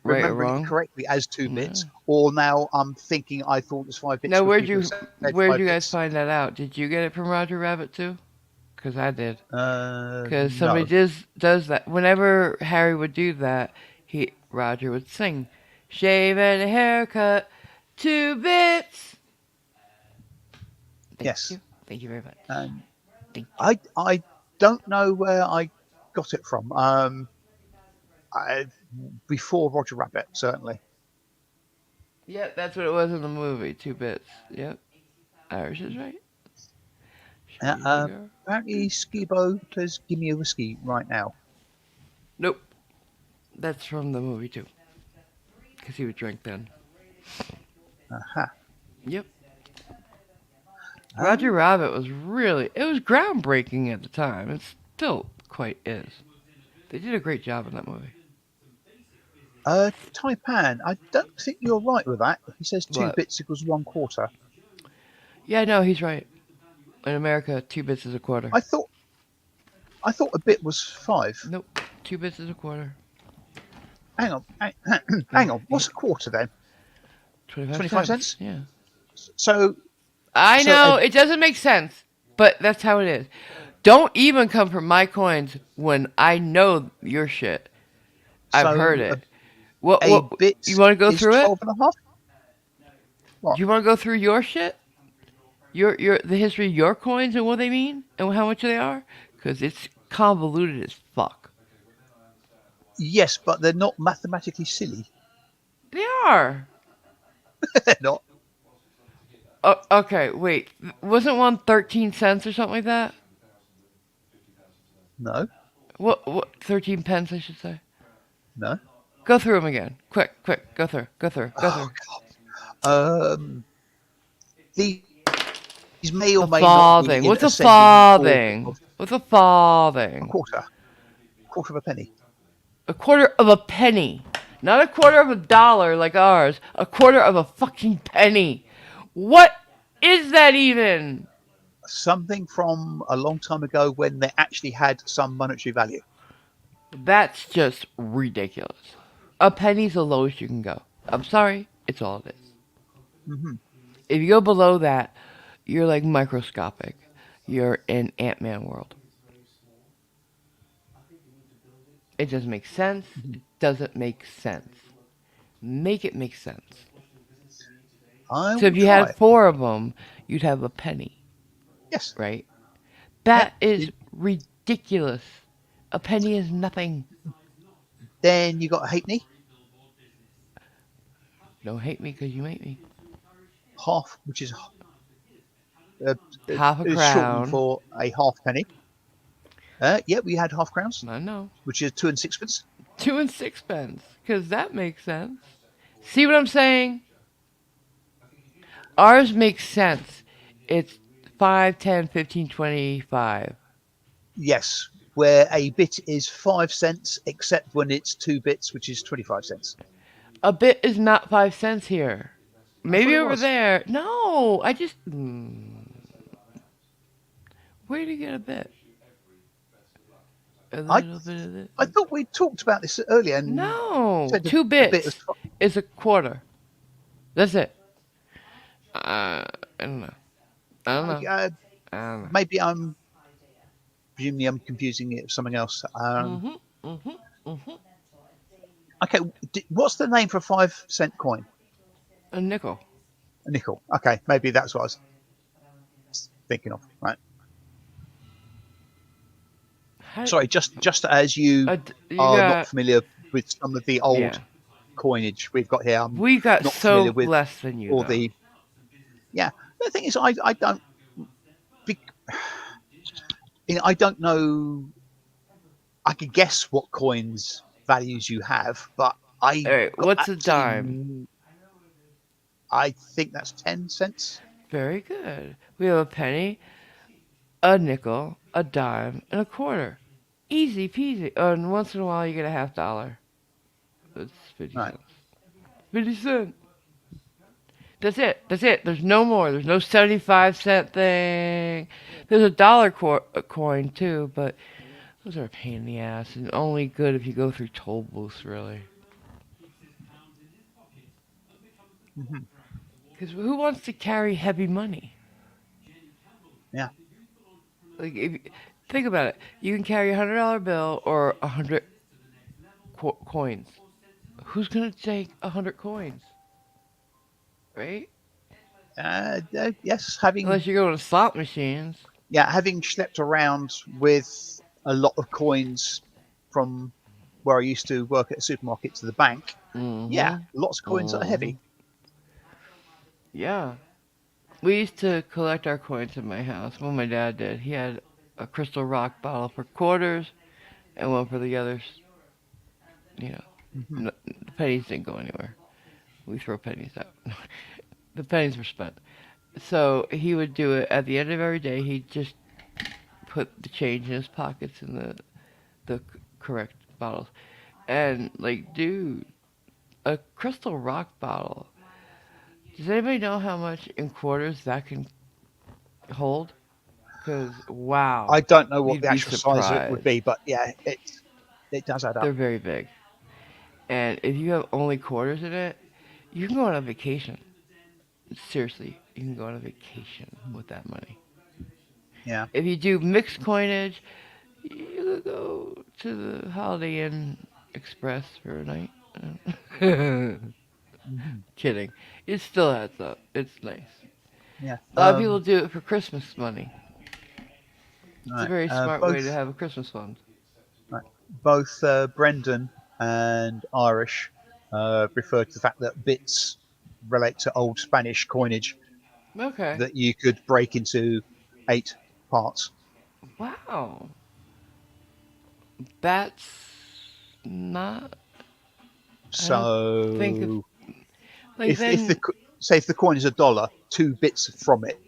Right or remembering it wrong? correctly as two No. bits, or now I'm thinking I thought it was 5 bits Now, because people have said where'd five you guys bits. find that out? Did you get it from Roger Rabbit too? Cause I did. Cause somebody No. just does that. Whenever Harry would do that, Roger would sing, "Shave and a haircut, 2 bits." Thank Yes. you. Thank you very much. And Thank you. I don't know where I got it from. I, before Roger Rabbit, certainly. Yep, that's what it was in the movie. 2 bits. Yep. Irish is right. Uh, Shave a uh, girl. Apparently, Skibo plays "Give Me a Whiskey" right now. Nope. That's from the movie too. Cause he would drink then. Aha. Yep. Uh, Roger Rabbit was it was groundbreaking at the time. It still quite is. They did a great job in that movie. Taipan, I don't think you're right with that. He says two What? bits equals 1/4. Yeah, no, he's right. In America, 2 bits is a quarter. I thought I thought a bit was five. Nope. 2 bits is a quarter. Hang on, Yeah, hang on. What's a quarter then? 25 25 cents. cents. Yeah. So I so know, it doesn't make sense, but that's how it is. Don't even come for my coins when I know your shit. I've heard so it. What a bit you want to go is through it? 12 and a half. Do What? you want to go through your shit? Your the history of your coins and what they mean and how much they are? Cuz it's convoluted as fuck. Yes, but they're not mathematically silly. They are. They're not. Okay, wait. Wasn't one 13 cents or something like that? No, What 13 pence I should say. no. Go through them again. Quick, quick. Go through. Go through. Go Oh through. God. These may or A may not be farthing. in What's a ascending order farthing? of What's a a farthing? quarter of a penny. A quarter of a penny. Not a quarter of a dollar like ours. A quarter of a fucking penny. What is that even? Something from a long time ago when they actually had some monetary value. That's just ridiculous. A penny's the lowest you can go. I'm sorry. It's all it is. Hmm. If you go below that, you're like microscopic. You're in Ant-Man world. It doesn't make sense. Hmm. It doesn't make sense. Make it make sense. I So will if you had try. 4 of them, you'd have a penny, Yes. right? Yep. That is ridiculous. A penny is nothing. Then you got a halfpenny, Don't hate me because you make me. half, which uh, Half a is shortened crown. for a halfpenny. Yeah, we had half crowns, I know. which is 2 and 6pence. 2 and 6 pence. Because that makes sense. See what I'm saying? Ours makes sense. It's 5, 10, 15, 25. Yes, where a bit is 5 cents, except when it's 2 bits, which is 25 cents. A bit is not 5 cents here. I thought Maybe it over was. there. No, I just. Where do you get a bit? A I little bit of this. I thought we talked about this earlier and No, said two a bit was. bits is a quarter. That's it. I don't know. I don't know. Uh, I don't know. Maybe presumably I'm confusing it with something else. Mhm. Mhm. Mhm. Okay, what's the name for a 5 cent coin? A nickel. A nickel. Okay, maybe that's what I was thinking of. Right. How, Sorry, just as you you are not got. familiar with some of the old Yeah. coinage we've got here, I'm We got not familiar so with less than you all though. the. Yeah, the thing is, I don't. I don't know. I could guess what coins values you have, but All I right, got what's a dime? absolutely. I think that's 10 cents. Very good. We have a penny, a nickel, a dime, and a quarter. Easy peasy. Oh, and once in a while you get a half dollar. That's 50 Right. cents. 50 cents. That's it. That's it. There's no more. There's no 75-cent thing. There's a dollar coin too, but those are a pain in the ass and only good if you go through toll booths, really. Hmm. Because who wants to carry heavy money? Yeah. Like, think about it. You can carry $100 bill or 100 coins. Who's gonna take 100 coins, right? Yes. Having Unless you're going to slot machines. having schlepped around with a lot of coins from where I used to work at a supermarket to the bank. Yeah, Mm-hmm. lots of coins that are Mm-hmm. heavy. Yeah. We used to collect our coins in my house. Well, my dad did. He had a crystal rock bottle for quarters and one for the others. You know, Hmm. the pennies didn't go anywhere. We throw pennies out. The pennies were spent. So he would do it at the end of every day. He'd just put the change in his pockets in the correct bottles. And like, dude, a crystal rock bottle. Does anybody know how much in quarters that can hold? Cause wow, I don't know what you'd the be actual size of it would surprised. be, but yeah, it does add They're up. very big. And if you have only quarters in it, you can go on a vacation. Seriously, you can go on a vacation Mhm. with that money. Yeah. If you do mixed coinage, you could go to the Holiday Inn Express for a night. Hmm. Kidding. It still adds up. It's nice. Yeah. A lot of people do it for Christmas money. It's a Right. very smart way Both to have a Christmas fund. right. Both Brendan and Irish refer to the fact that bits relate to old Spanish coinage Okay. that you could break into 8 parts. Wow. That's not. I don't think of So like if the then. say if the coin is $1, 2 bits from it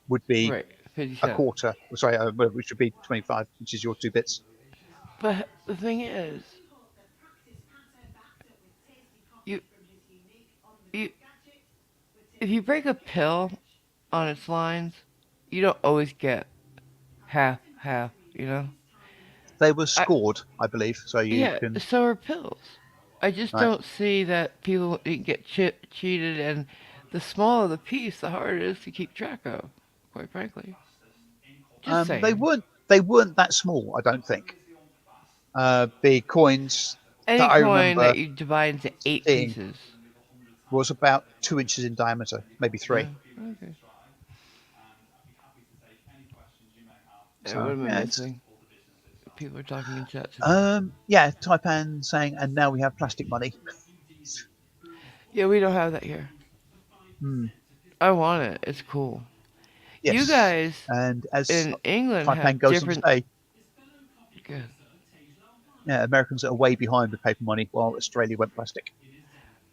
would be Right, a 50 cents. quarter. Sorry, which would be 25, which is your 2 bits. But the thing is, you you if you break a pill on its lines, you don't always get half half. You know. They were I scored, I believe, so you Yeah. can. So are pills. I just Right. don't see that people get cheated, and the smaller the piece, the harder it is to keep track of. Quite frankly, just They saying. weren't that small, I don't think. The coins that Any I coin that remember you divide into 8 seeing pieces. was about 2 inches in diameter, maybe Yeah. three. Okay. What So am I yeah, it's missing? People are talking in chat to me. yeah. Taipan saying, and now we have plastic money. Yeah, we don't have that here. Hmm. I want it. It's cool. You Yes, guys and as in England Taipan have goes on to different. say, Good. yeah, Americans are way behind with paper money, while Australia went plastic.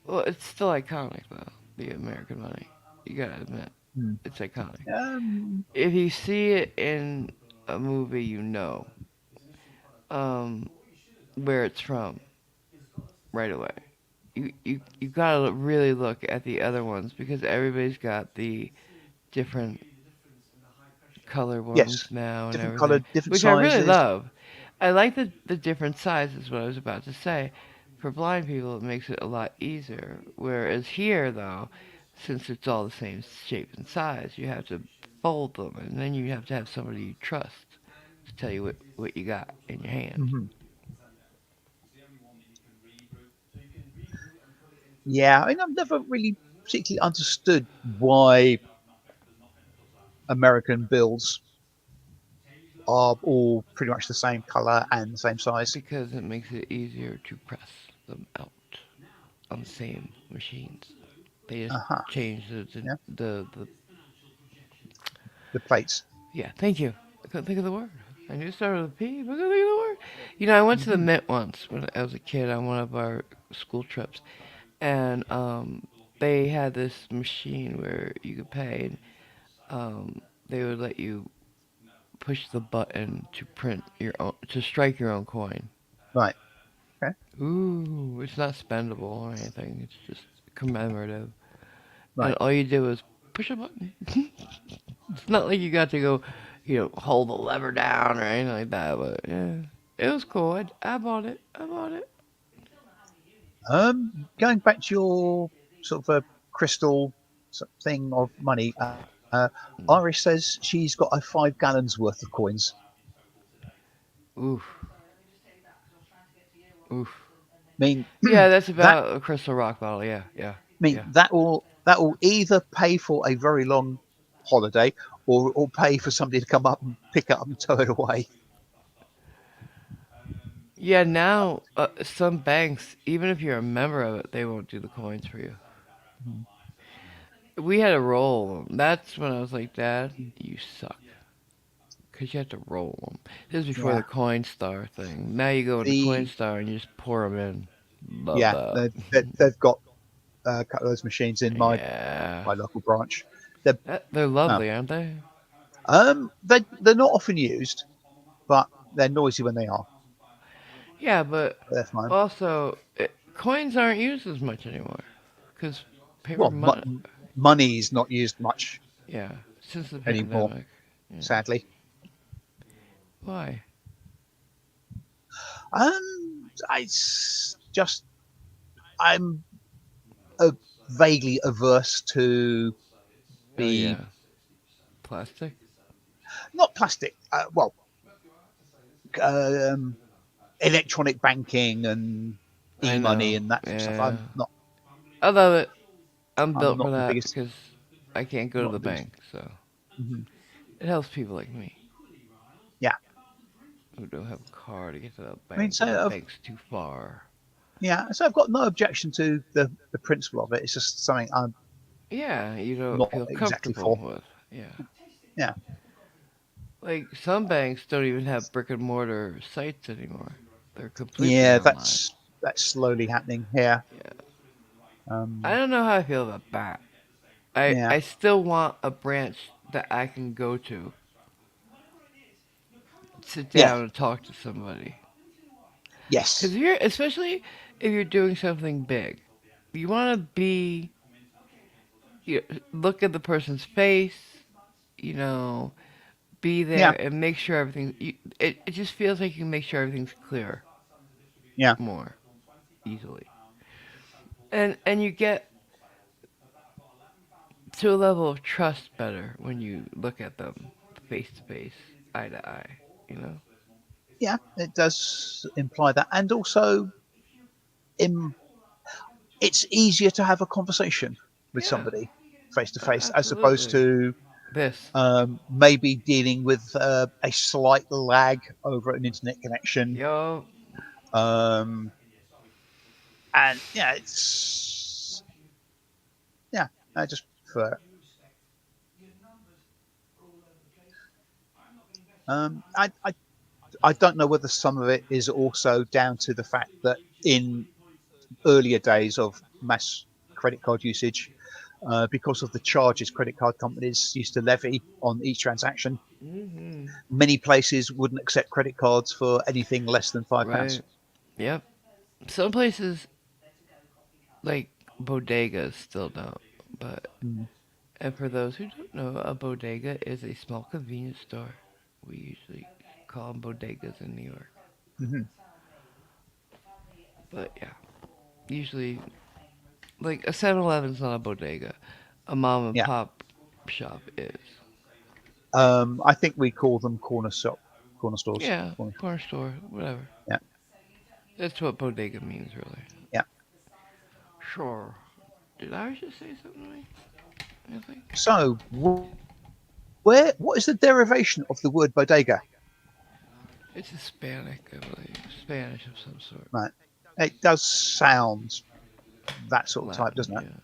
Well, it's still iconic though. The American money. You gotta admit, Hmm. it's iconic. Um, If you see it in a movie, you know um, where it's from right away. You gotta really look at the other ones because everybody's got the different color ones yes, now and different everything, coloured, different which I really sizes. love. I like the different sizes. What I was about to say. For blind people, it makes it a lot easier. Whereas here, though, since it's all the same shape and size, you have to fold them, and then you have to have somebody you trust to tell you what you got in your hand. Hmm. Yeah, I mean, I've never really particularly understood why American bills are all pretty much the same color and the same size. Because it makes it easier to press them out on the same machines. They just Uh-huh. change Yeah, the the plates. yeah. Thank you. I couldn't think of the word. I knew it started with a P, but I couldn't think of the word. I went to the Hmm. Mint once when I was a kid on one of our school trips, and they had this machine where you could pay. They would let you push the button to print your own, to strike your own coin. Right. Okay. Ooh, it's not spendable or anything. It's just commemorative. And Right. all you do is push a button. It's not like you got to go, hold the lever down or anything like that. But yeah, it was cool. I bought it. I bought it. Going back to your sort of a crystal thing of money, Iris says she's got 5 gallons worth of coins. Oof, oof. I mean, Yeah, that's that about a crystal rock bottle. Yeah, yeah, yeah. that will either pay for a very long holiday, or it will pay for somebody to come up and pick it up and tow it away. Yeah, now some banks, even if you're a member of it, they won't do the coins for you. Mhm. We had to roll 'em. That's when I was like, Dad, you suck. Because you have to roll them. This is before Yeah, the Coinstar thing. Now you go into the Coinstar and you just pour them in. Love yeah that. they've got a couple of those machines in Yeah. my local branch. They're They're oh, lovely, aren't they? they're not often used, but they're noisy when they are. Yeah, but They're fine. also, coins aren't used as much anymore. Because paper Well, money. money is not used much Yeah, since the anymore, pandemic. Yeah. sadly. Why? Just I'm vaguely averse to Oh, the yeah. Plastic? not plastic. Well, um, electronic banking and I e-money know. and that sort of stuff. Yeah. I love it. I'm I'm built for not the that biggest. because I can't go to Not the the biggest. bank. So Mhm. it helps people like me Yeah, who don't have a car to get to the I mean, bank, so or the bank's too far. I've got no objection to the principle of it. It's just something I'm Yeah, you don't not feel exactly comfortable for. with. Yeah. Yeah, Like some banks don't even have brick and mortar sites anymore. They're completely yeah, online. that's slowly happening here. Yeah. I Um, don't know how I feel about that. I yeah, I still want a branch that I can go to, sit yeah, down and talk to somebody. Cuz yes, especially if you're doing something big, you want to be look at the person's face, you know, be yeah, there and make sure it just feels like you can make sure everything's clear yeah, more easily. And you get to a level of trust better when you look at them face to face, eye to eye, you know? yeah. It does imply that, and also, in, it's easier to have a conversation with Yeah, somebody face to face, as opposed absolutely. to This. maybe dealing with a slight lag over an internet connection. Yo, Um, and yeah, it's yeah. I just prefer. I don't know whether some of it is also down to the fact that in earlier days of mass credit card usage, because of the charges credit card companies used to levy on each transaction, hmm many places wouldn't accept credit cards for anything less than £5. right. Yep. Some places, like bodegas, still don't. But, Mm-hmm. and for those who don't know, a bodega is a small convenience store. We usually call them bodegas in New York. Mm-hmm. But yeah, usually, like a 7-Eleven's not a bodega. A mom and Yeah. pop shop is. I think we call them corner stores. Yeah, corner store, whatever. Yeah. That's what bodega means, really. Yeah. Sure. Did I just say something to me? I think. So, what is the derivation of the word bodega? It's Hispanic, I believe. Spanish of some sort. Right. It does sound that sort of type, Latin, doesn't it? yeah.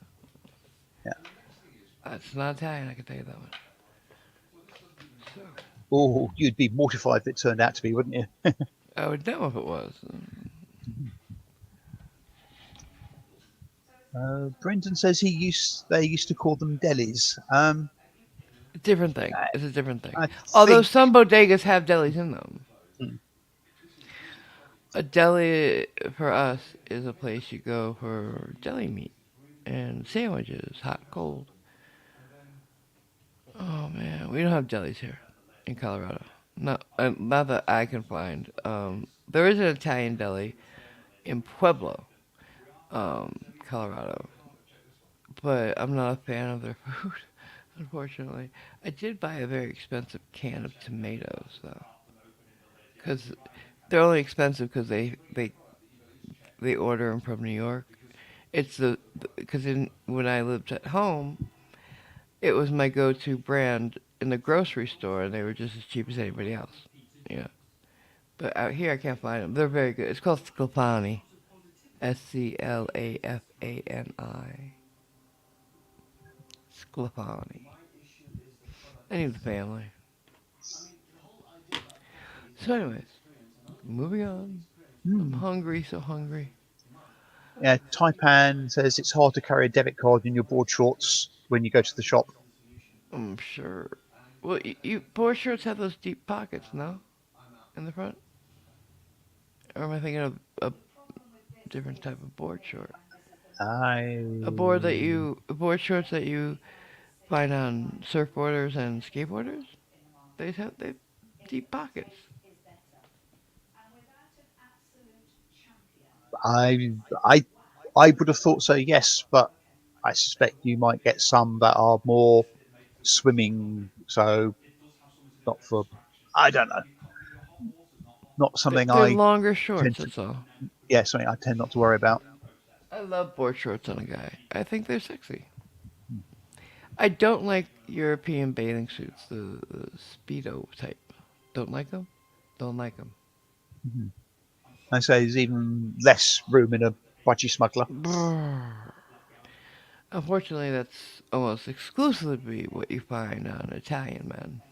Yeah. It's not Italian, I can tell you that much. So. Oh, you'd be mortified if it turned out to be, wouldn't you? I would know if it was. Brendan says they used to call them delis. Different thing. I, It's a different thing. I Although think some bodegas have delis in them. hmm, A deli for us is a place you go for deli meat and sandwiches, hot, cold. Oh man, we don't have delis here in Colorado. Not that I can find. There is an Italian deli in Pueblo, Colorado, but I'm not a fan of their food. Unfortunately, I did buy a very expensive can of tomatoes though, because they're only expensive because they order them from New York. It's the because in when I lived at home, it was my go-to brand in the grocery store, and they were just as cheap as anybody else. Yeah, but out here I can't find them. They're very good. It's called Sclafani, Sclafani, Sclafani. I need the family. So, anyways, moving on. I'm hmm. hungry, so hungry. Yeah, Taipan says it's hard to carry a debit card in your board shorts when you go to the shop. I'm sure. Well, board shorts have those deep pockets, no, in the front. Or am I thinking of a different type of board short? I Board shorts that you find on surfboarders and skateboarders. They have deep pockets. I I I would have thought so, yes, but I suspect you might get some that are more swimming, so not for. I don't know. Not something They're I longer shorts. tend to. That's all. Yeah, something I tend not to worry about. I love board shorts on a guy. I think they're sexy. I don't like European bathing suits, the speedo type. Don't like them. Don't like them. Mm-hmm. I say there's even less room in a budgie smuggler. Unfortunately, that's almost exclusively what you find on Italian men.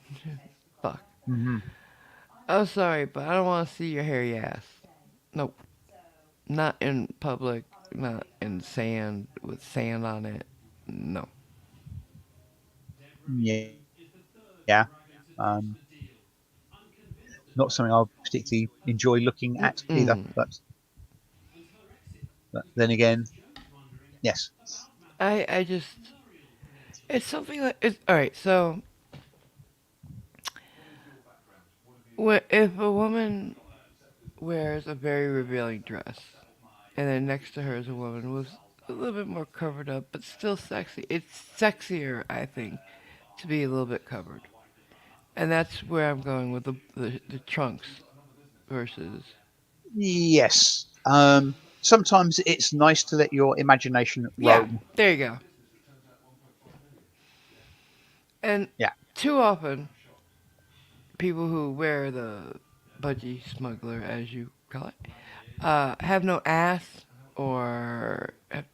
Fuck. Mm-hmm. I'm sorry, but I don't want to see your hairy ass. Nope. Not in public. Not in sand with sand on it. No. Yeah. Not something I particularly enjoy looking at either. Mm-mm. But then again, yes. I just it's something like it's all right. So if a woman wears a very revealing dress, and then next to her is a woman with a little bit more covered up, but still sexy. It's sexier, I think, to be a little bit covered, and that's where I'm going with the trunks versus. Yes. Sometimes it's nice to let your imagination Yeah, roam. there you go. And Yeah. too often, people who wear the budgie smuggler, as you call it, have no ass or have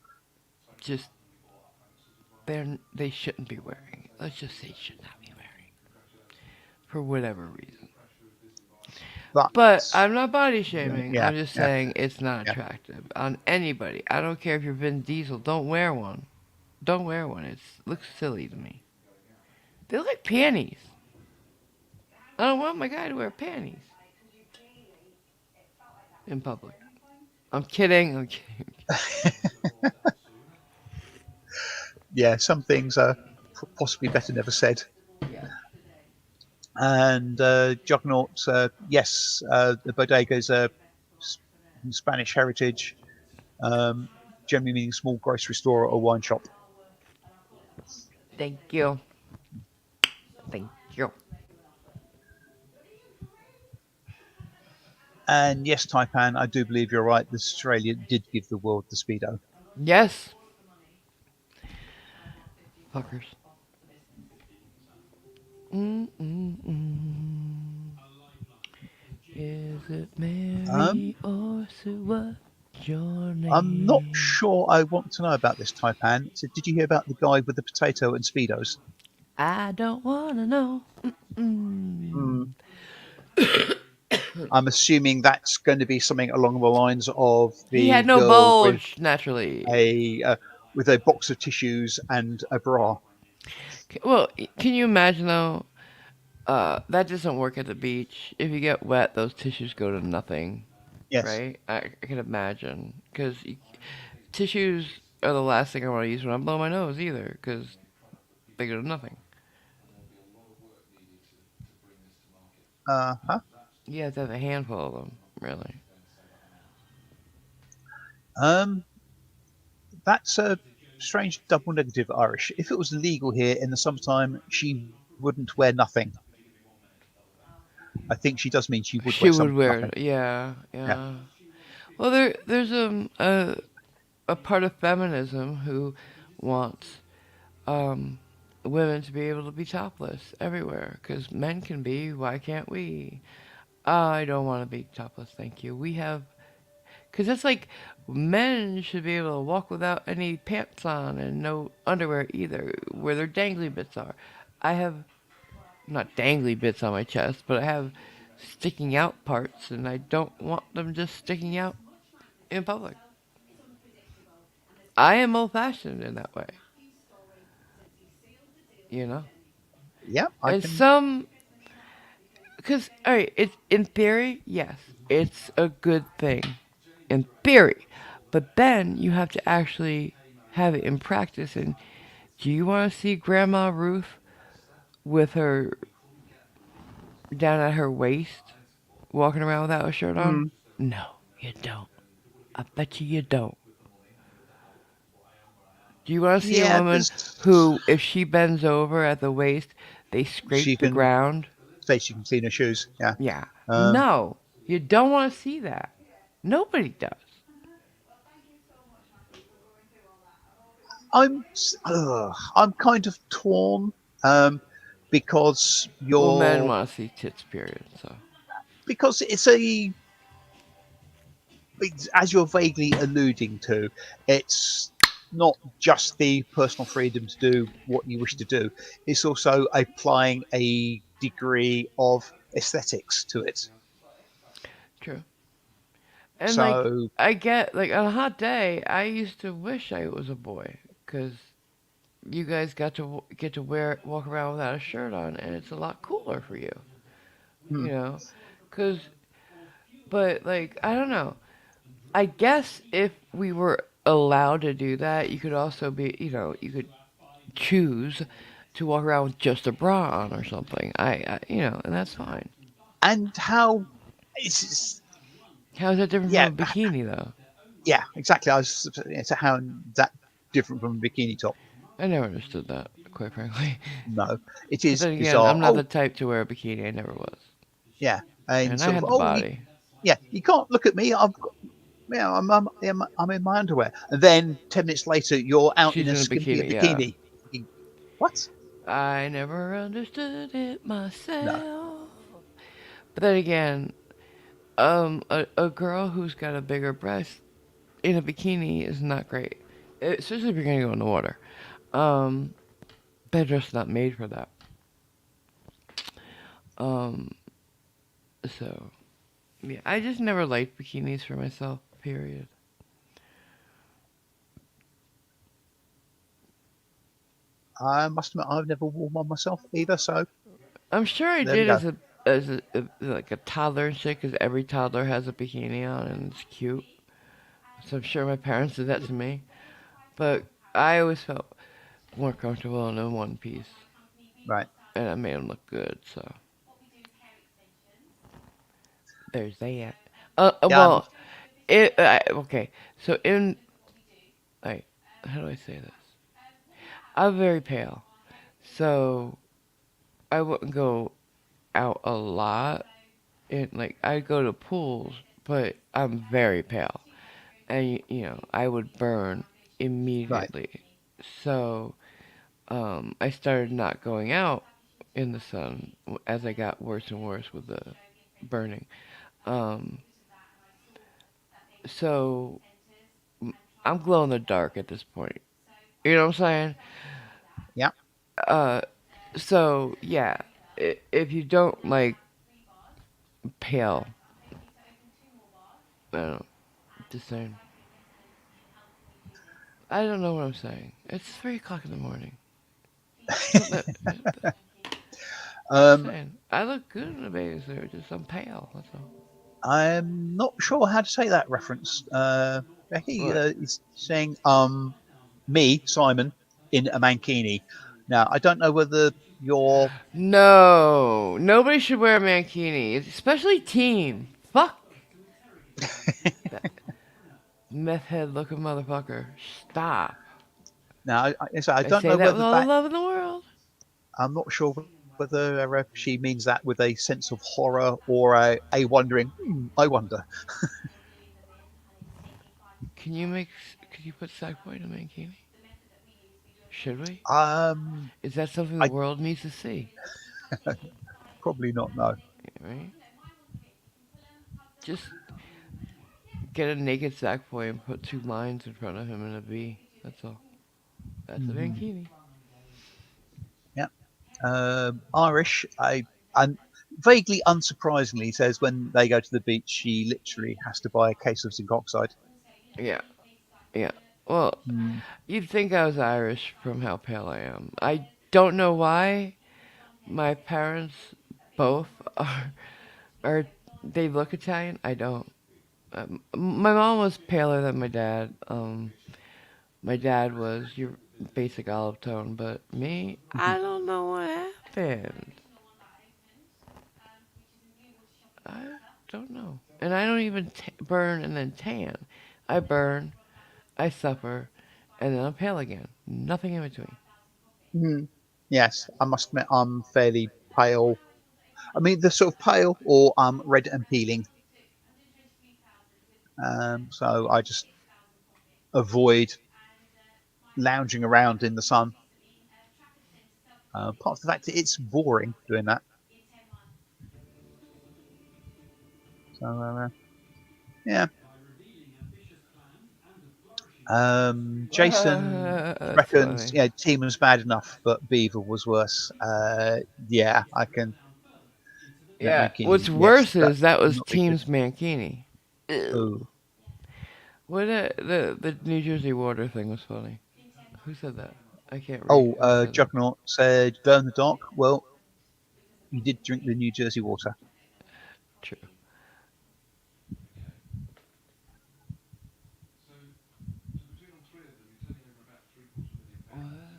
just they shouldn't be wearing. Let's just say should not be wearing for whatever reason. But But I'm not body shaming. yeah, I'm just yeah, saying it's not yeah. attractive on anybody. I don't care if you're Vin Diesel. Don't wear one. Don't wear one. It looks silly to me. They look like panties. I don't want my guy to wear panties in public. I'm kidding. I'm kidding. Yeah, some things are possibly better never said. Yeah. And Juggernaut, yes, the bodega is a Spanish heritage, um, generally meaning small grocery store or wine shop. Thank you. Thank you. And yes, Taipan, I do believe you're right. Australia did give the world the speedo. Yes. Fuckers. Mm-mm-mm. Is it Um, Mary or Sue? What's your I'm not name? sure I want to know about this, Taipan. So, did you hear about the guy with the potato and speedos? I don't wanna know. Mm, Mm. I'm assuming that's going to be something along the lines of He had the no girl with bulge naturally. a box of tissues and a bra. Well, can you imagine though? That doesn't work at the beach. If you get wet, those tissues go to nothing, Yes. right? I can imagine because tissues are the last thing I want to use when I blow my nose either, because they go to nothing. Huh. You have to have a handful of them, really. Um, that's a strange double negative, Irish. If it was legal here in the summertime, she wouldn't wear nothing. I think she does mean she would She wear would some wear nothing. it, yeah, Yeah. yeah. Well, there's a part of feminism who wants um women to be able to be topless everywhere, because men can be. Why can't we? I don't want to be topless, thank you. We have, because it's like men should be able to walk without any pants on and no underwear either, where their dangly bits are. I have not dangly bits on my chest, but I have sticking out parts, and I don't want them just sticking out in public. I am old fashioned in that way, you know? Yeah, I And can. some, because, alright, it's in theory, yes, it's a good thing. In theory. But then you have to actually have it in practice. And do you want to see Grandma Ruth with her down at her waist, walking around without a shirt on? Mm, No, you don't. I bet you don't. Do you want to see a yeah, woman there's. who, if she bends over at the waist, they She scrape the can ground? say she can clean her shoes. Yeah. Yeah. Um, No, you don't want to see that. Nobody does. I'm kind of torn because Well, men want to see tits, period. So, it's a as you're vaguely alluding to, it's not just the personal freedom to do what you wish to do. It's also applying a degree of aesthetics to it. true. And like, So, I get like on a hot day, I used to wish I was a boy because you guys got to get to wear walk around without a shirt on, and it's a lot cooler for you, hmm, you know. Cause, but like, I don't know. I guess if we were allowed to do that, you could also be, you could choose to walk around with just a bra on or something. And that's fine. and how it's How is that different yeah, from a bikini though? yeah, exactly. I was it's how that different from a bikini top. I never understood that, quite frankly. No, it But is then again, bizarre. I'm not the Oh, type to wear a bikini. I never was. yeah, and And I sort of had the oh, body. yeah, you can't look at me. I've got, yeah, I'm in my underwear. And then 10 minutes later, you're out in She's a in a skimpy bikini, yeah. bikini. Thinking, what? I never understood it No. myself. But then again, a girl who's got a bigger breast in a bikini is not great. Especially if you're gonna go in the water. Um, they're just not made for that. Um, so yeah, I just never liked bikinis for myself. Period. I must admit, I've never worn one myself either. So I'm sure I there we did go. as a like a toddler and shit, because every toddler has a bikini on and it's cute. So I'm sure my parents did that to me. But I always felt more comfortable in a one piece, Right. and I made them look good. So there's that. Yeah. Well, okay. So like, how do I say this? I'm very pale, so I wouldn't go out a lot. And like, I go to pools, but I'm very pale, and I would burn Right. immediately. So I started not going out in the sun as I got worse and worse with the burning. Um, so I'm glow in the dark at this point. You know what I'm saying? Yeah. Uh, so yeah. if you don't like pale, I don't know, just saying. I don't know what I'm saying. It's 3 o'clock in the morning. Don't let. Just Um, saying. I look good in a bathing suit. Just I'm pale. That's all. I'm not sure how to say that reference. Becky What? is saying, me, Simon, in a mankini. Now, I don't know whether you're. No, nobody should wear a mankini, especially teen. Fuck that meth head looking motherfucker. Stop. Now, I I don't say know that with whether all the that. love in the world. I'm not sure whether she means that with a sense of horror or a wondering. I wonder. Can you make? Could you put Sackboy in a mankini? Should we? Um, Is that something the I world needs to see? probably not know. Right? Just get a naked Sackboy and put 2 lines in front of him and a V. That's all. That's a Hmm. mankini. Yeah. Irish. And vaguely unsurprisingly says when they go to the beach, she literally has to buy a case of zinc oxide. Yeah, yeah. Well, Mm. you'd think I was Irish from how pale I am. I don't know why my parents both are they look Italian. I don't. My mom was paler than my dad. My dad was your basic olive tone, but me, Mhm. I don't know what happened. I don't know. And I don't even burn and then tan. I burn, I suffer, and then I'm pale again. Nothing in between. Mhm. Yes, I must admit I'm fairly pale. I mean, the sort of pale or red and peeling. So I just avoid lounging around in the sun. Apart from the fact that it's boring doing that. So yeah. Jason That's reckons funny. yeah, Team was bad enough, but Beaver was worse. Yeah, I can. That Yeah. Mankini, What's yes, worse that is that would was not be good. Team's Mankini. Ew. Oh, What the New Jersey water thing was funny. Who said that? I can't read. Who said that? Juggernaut said, "Glow in the dark." Well, you did drink the New Jersey water. True.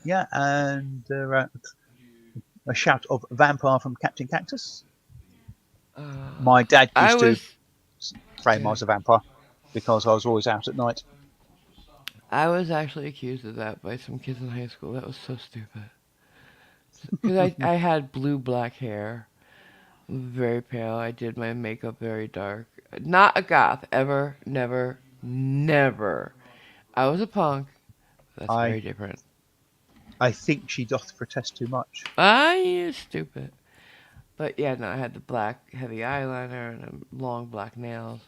Yeah, and a shout of vampire from Captain Cactus. My dad I used to was frame I good. was a vampire because I was always out at night. I was actually accused of that by some kids in high school. That was so stupid. Because I had blue black hair, very pale. I did my makeup very dark. Not a goth, ever, never, never. I was a punk. That's I very different. I think she doth protest too much. I stupid. But yeah, no, I had the black heavy eyeliner and long black nails.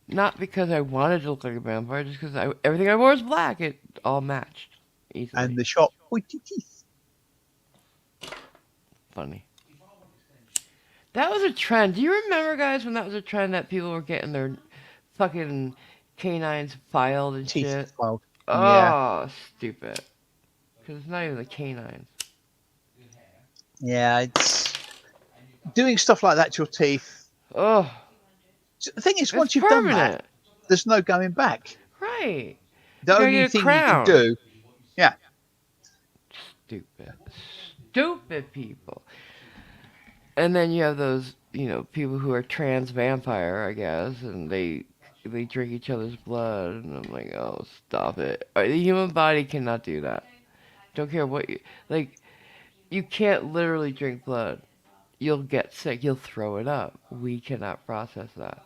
Not because I wanted to look like a vampire, just because everything I wore was black. It all matched easily. And the shop pointy teeth. Funny. That was a trend. Do you remember, guys, when that was a trend that people were getting their fucking canines filed and Teeth shit? filed. Yeah, Oh, stupid. Because it's not even the canines. yeah. It's doing stuff like that to your teeth. Oh, The thing is, it's once you've done that, permanent. there's no going back. Right. The You gotta only get a thing you can crown. do, yeah, Stupid. Stupid people. And then you have those, people who are trans vampire, I guess, and they drink each other's blood, and I'm like, oh, stop it. The human body cannot do that. Don't care what you like. You can't literally drink blood. You'll get sick. You'll throw it up. We cannot process that.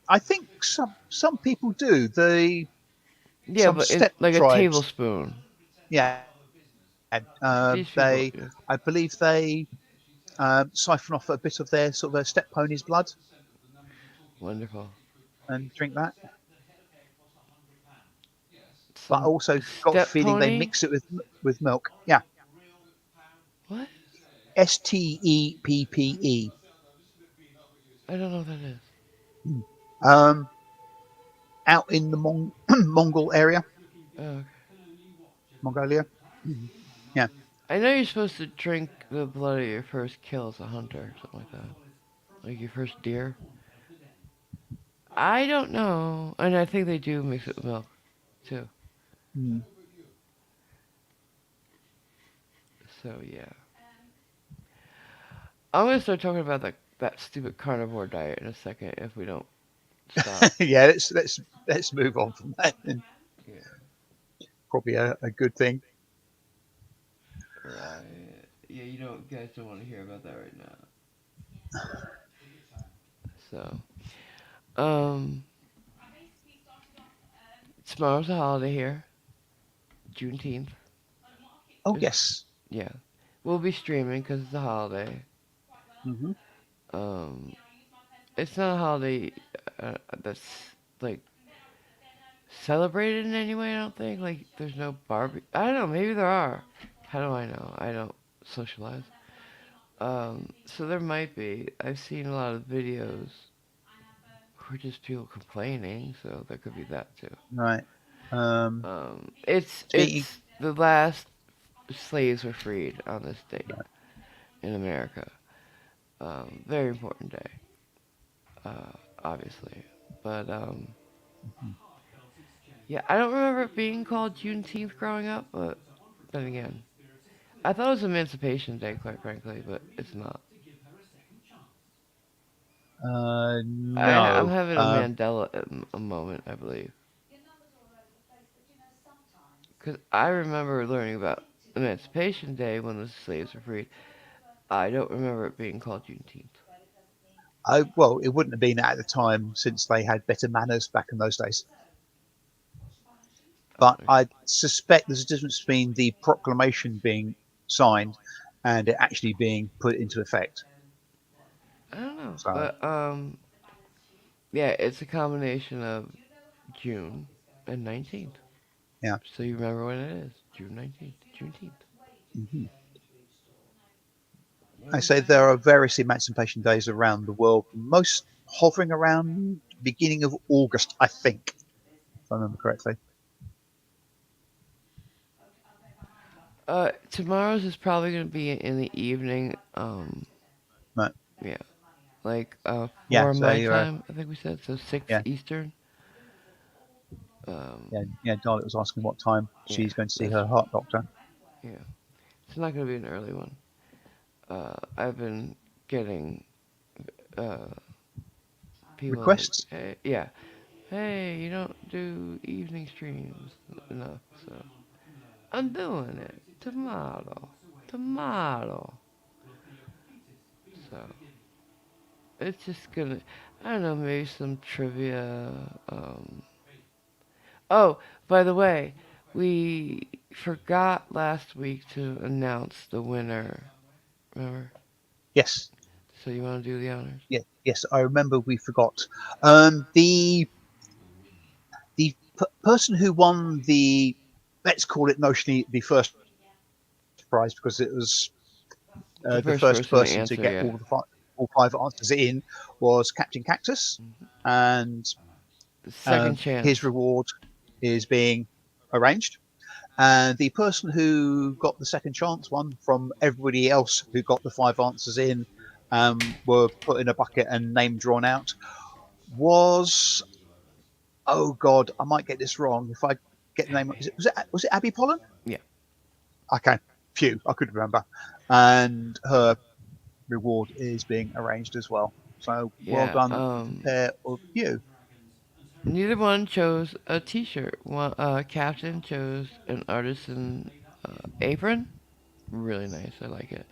I think some people do. Yeah, Some but in step like a tribes, tablespoon. yeah. These people, I believe they siphon off a bit of their sort of a step pony's blood wonderful. and drink that. but I Some also got a step feeling they pony? mix it with milk. Yeah, What? Steppe. I don't know what that is. Um, out in the Mongol area, Oh, okay. Mongolia. Yeah. I know you're supposed to drink the blood of your first kill as a hunter, something like that. Like your first deer. I don't know. And I think they do mix it with milk, too. Mm. So, yeah. I'm going to start talking about that stupid carnivore diet in a second if we don't stop. Yeah. Let's move on from that. And Yeah. probably a good thing. Right. Yeah, you guys don't want to hear about that right now. So, um, tomorrow's a holiday here. Juneteenth. Oh Is yes. Yeah. We'll be streaming because it's a holiday. Hmm. Um, it's not a holiday that's like celebrated in any way. I don't think. Like, there's no Barbie. I don't know. Maybe there are. How do I know? I don't socialize. So there might be. I've seen a lot of videos who are just people complaining. So there could be that too. Right. It's Speaking. the last slaves were freed on this date in America. Very important day, obviously. But yeah, I don't remember it being called Juneteenth growing up. But then again, I thought it was Emancipation Day, quite frankly, but it's not. I'm No. having a Mandela moment, I believe, because I remember learning about Emancipation Day when the slaves were freed. I don't remember it being called Juneteenth. Well, it wouldn't have been at the time since they had better manners back in those days. But I suspect there's a difference between the proclamation being signed and it actually being put into effect. I don't know, So but yeah, it's a combination of June and 19th. yeah. So you remember when it is? June 19th, Juneteenth. Hmm. I say there are various emancipation days around the world, most hovering around beginning of August, I think, if I remember correctly. Tomorrow's is probably gonna be in the evening. Right. Yeah, like Yeah. 4 So my you're, time, I think we said. So 6 yeah, Eastern. Um, yeah. Darlet was asking what time yeah, she's going to see that's her heart doctor. yeah. It's not gonna be an early one. I've been getting uh people like, Requests? hey, yeah, hey, you don't do evening streams enough, so I'm doing it tomorrow, tomorrow. So it's just gonna, I don't know, maybe some trivia. Oh, by the way, we forgot last week to announce the winner. Remember? Yes. So you want to do the honors? Yeah. Yes. I remember we forgot. The person who won the, let's call it notionally the first prize because it was The the first first person to person to answer, get yeah. all five answers in was Captain Cactus, Mhm. and The second his chance. reward is being arranged. And the person who got the second chance one from everybody else who got the five answers in were put in a bucket and name drawn out was, oh God, I might get this wrong if I get the name. Was it Abby Pollen? Yeah. Okay, phew, I couldn't remember. And her reward is being arranged as well. So well Yeah. done to the pair of you. Neither one chose a T-shirt. One, Captain chose an artisan apron. Really nice. I like it.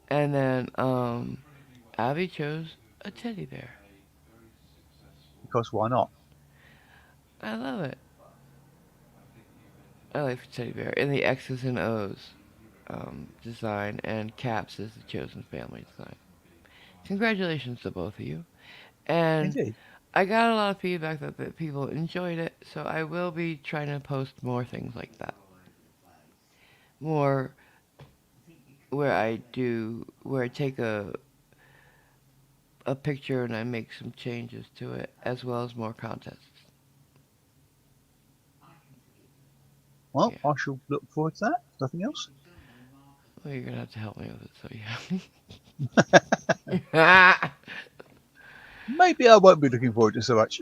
And then Abby chose a teddy bear. Because why not? I love it. I like the teddy bear and the X's and O's design, and Caps is the chosen family design. Congratulations to both of you. And Indeed. I got a lot of feedback that people enjoyed it, so I will be trying to post more things like that. More where I take a picture and I make some changes to it, as well as more contests. Well, Yeah. I shall look forward to that. Nothing else. Well, you're gonna have to help me with it, so yeah. Maybe I won't be looking forward to so much.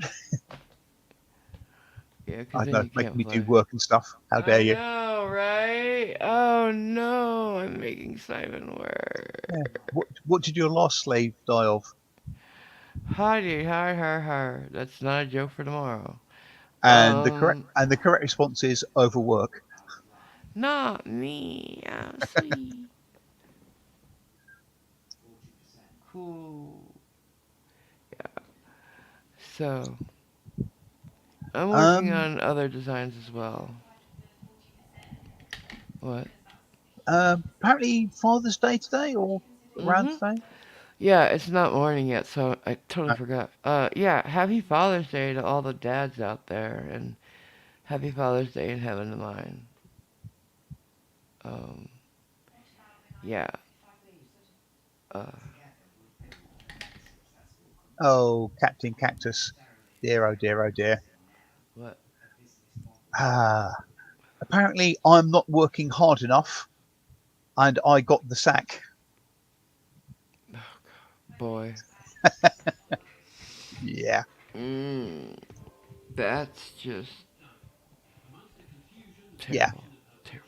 Yeah, I because don't then know, you making can't me do play. work and stuff. How dare I you? know, right? Oh no, I'm making Simon Yeah. work. What did your last slave die of? Howdy, har, har, har. That's not a joke for tomorrow. And Um, the correct response is overwork. Not me. I'm sweet. Cool. Yeah. So, I'm working Um, on other designs as well. What? Apparently Father's Day today or around Mm-hmm. today. Yeah, it's not morning yet, so I totally Uh, forgot. Yeah, happy Father's Day to all the dads out there, and happy Father's Day in heaven to mine. Um, yeah. Uh, oh, Captain Cactus. Dear, oh dear, oh dear. what? Ah, apparently I'm not working hard enough and I got the sack. Boy. Yeah, Mm, that's just yeah. terrible. Terrible.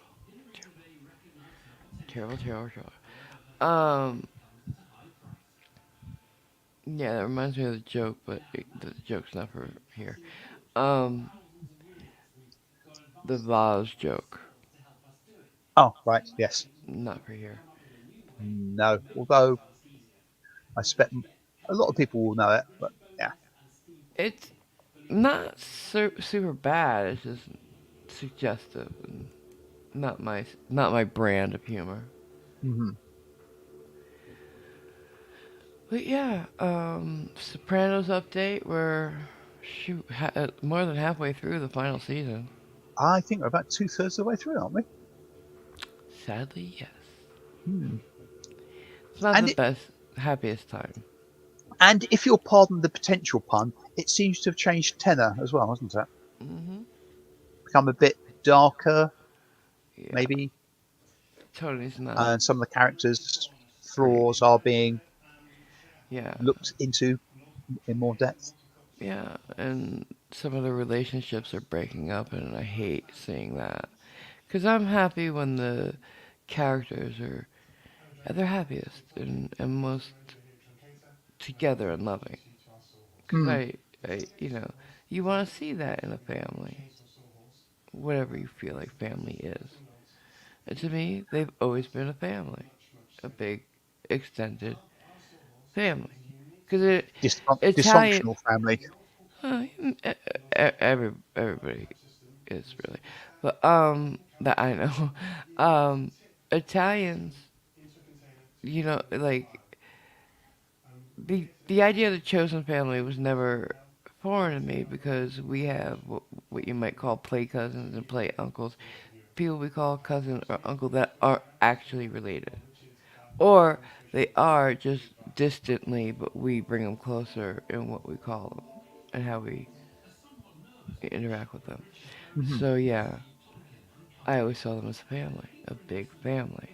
Terrible, terrible, terrible. Um, yeah, that reminds me of the joke, but the joke's not for here. Um, the vase joke, Oh, right, yes. not for here. No, although I expect a lot of people will know it, but yeah. It's not super bad. It's just suggestive and not my brand of humor. Hmm. But yeah, Sopranos update. We're more than halfway through the final season. I think we're about 2/3 of the way through, aren't we? Sadly, yes. Hmm. It's not the And best, happiest time. if you'll pardon the potential pun, it seems to have changed tenor as well, hasn't it? Mhm. Become a bit darker, Yeah. maybe, Tony's not and some of the characters' great. flaws are being Yeah. looked into in more depth. Yeah, and some of the relationships are breaking up, and I hate seeing that. Because I'm happy when the characters are at their happiest and most together and loving. Because Mm. you want to see that in a family, whatever you feel like family is. And to me, they've always been a family, a big, extended family. Because Italian, Dysfunctional family. everybody is really, but that I know, Italians, like the idea of the chosen family was never foreign to me because we have what you might call play cousins and play uncles, people we call cousin or uncle that are actually related, or they are just distantly, but we bring them closer in what we call them and how we interact with them. Hmm. So yeah, I always saw them as a family, a big family.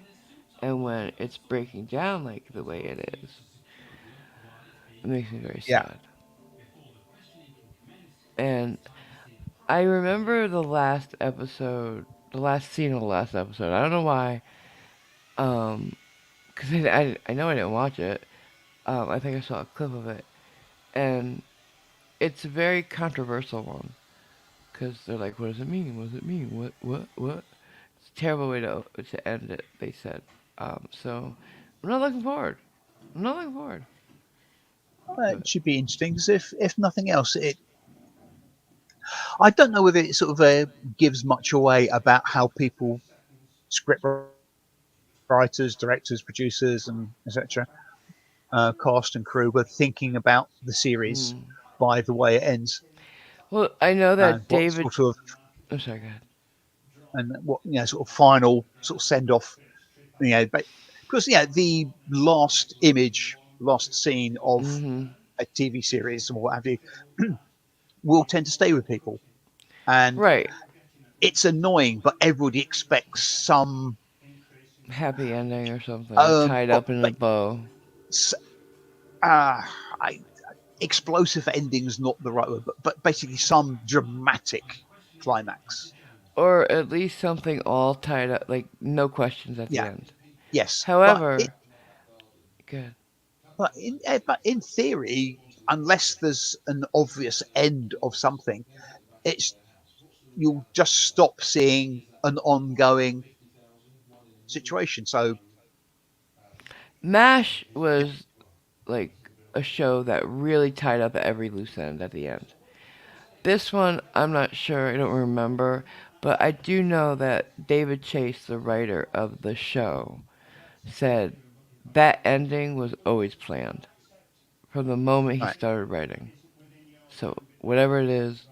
And when it's breaking down like the way it is, it makes me very Yeah. sad. And I remember the last scene of the last episode. I don't know why, because I know I didn't watch it. I think I saw a clip of it, and it's a very controversial one because they're like, "What does it mean? What does it mean? What?" It's a terrible way to end it. They said. So I'm not looking forward. I'm not looking forward to It it. should be interesting because if nothing else, I don't know whether it sort of gives much away about how people, script writers, directors, producers, and etc., cast and crew were thinking about the series. Mm. by the way it ends, Well, I know and that what David. sort of I'm sorry, go ahead. and what sort of final sort of send off. But because the last scene of Mm-hmm. a TV series or what have you will tend to stay with people, and Right. it's annoying, but everybody expects some Happy ending or something tied well, up in a bow. uh, I, explosive ending's not the right word, but basically some dramatic climax. Or at least something all tied up, like no questions at the Yeah, end. yes, However, good. but in theory, unless there's an obvious end of something, it's you'll just stop seeing an ongoing situation. So MASH yeah, was like a show that really tied up every loose end at the end. This one, I'm not sure, I don't remember, but I do know that David Chase, the writer of the show, said that ending was always planned from the moment he right. started writing. So whatever it is,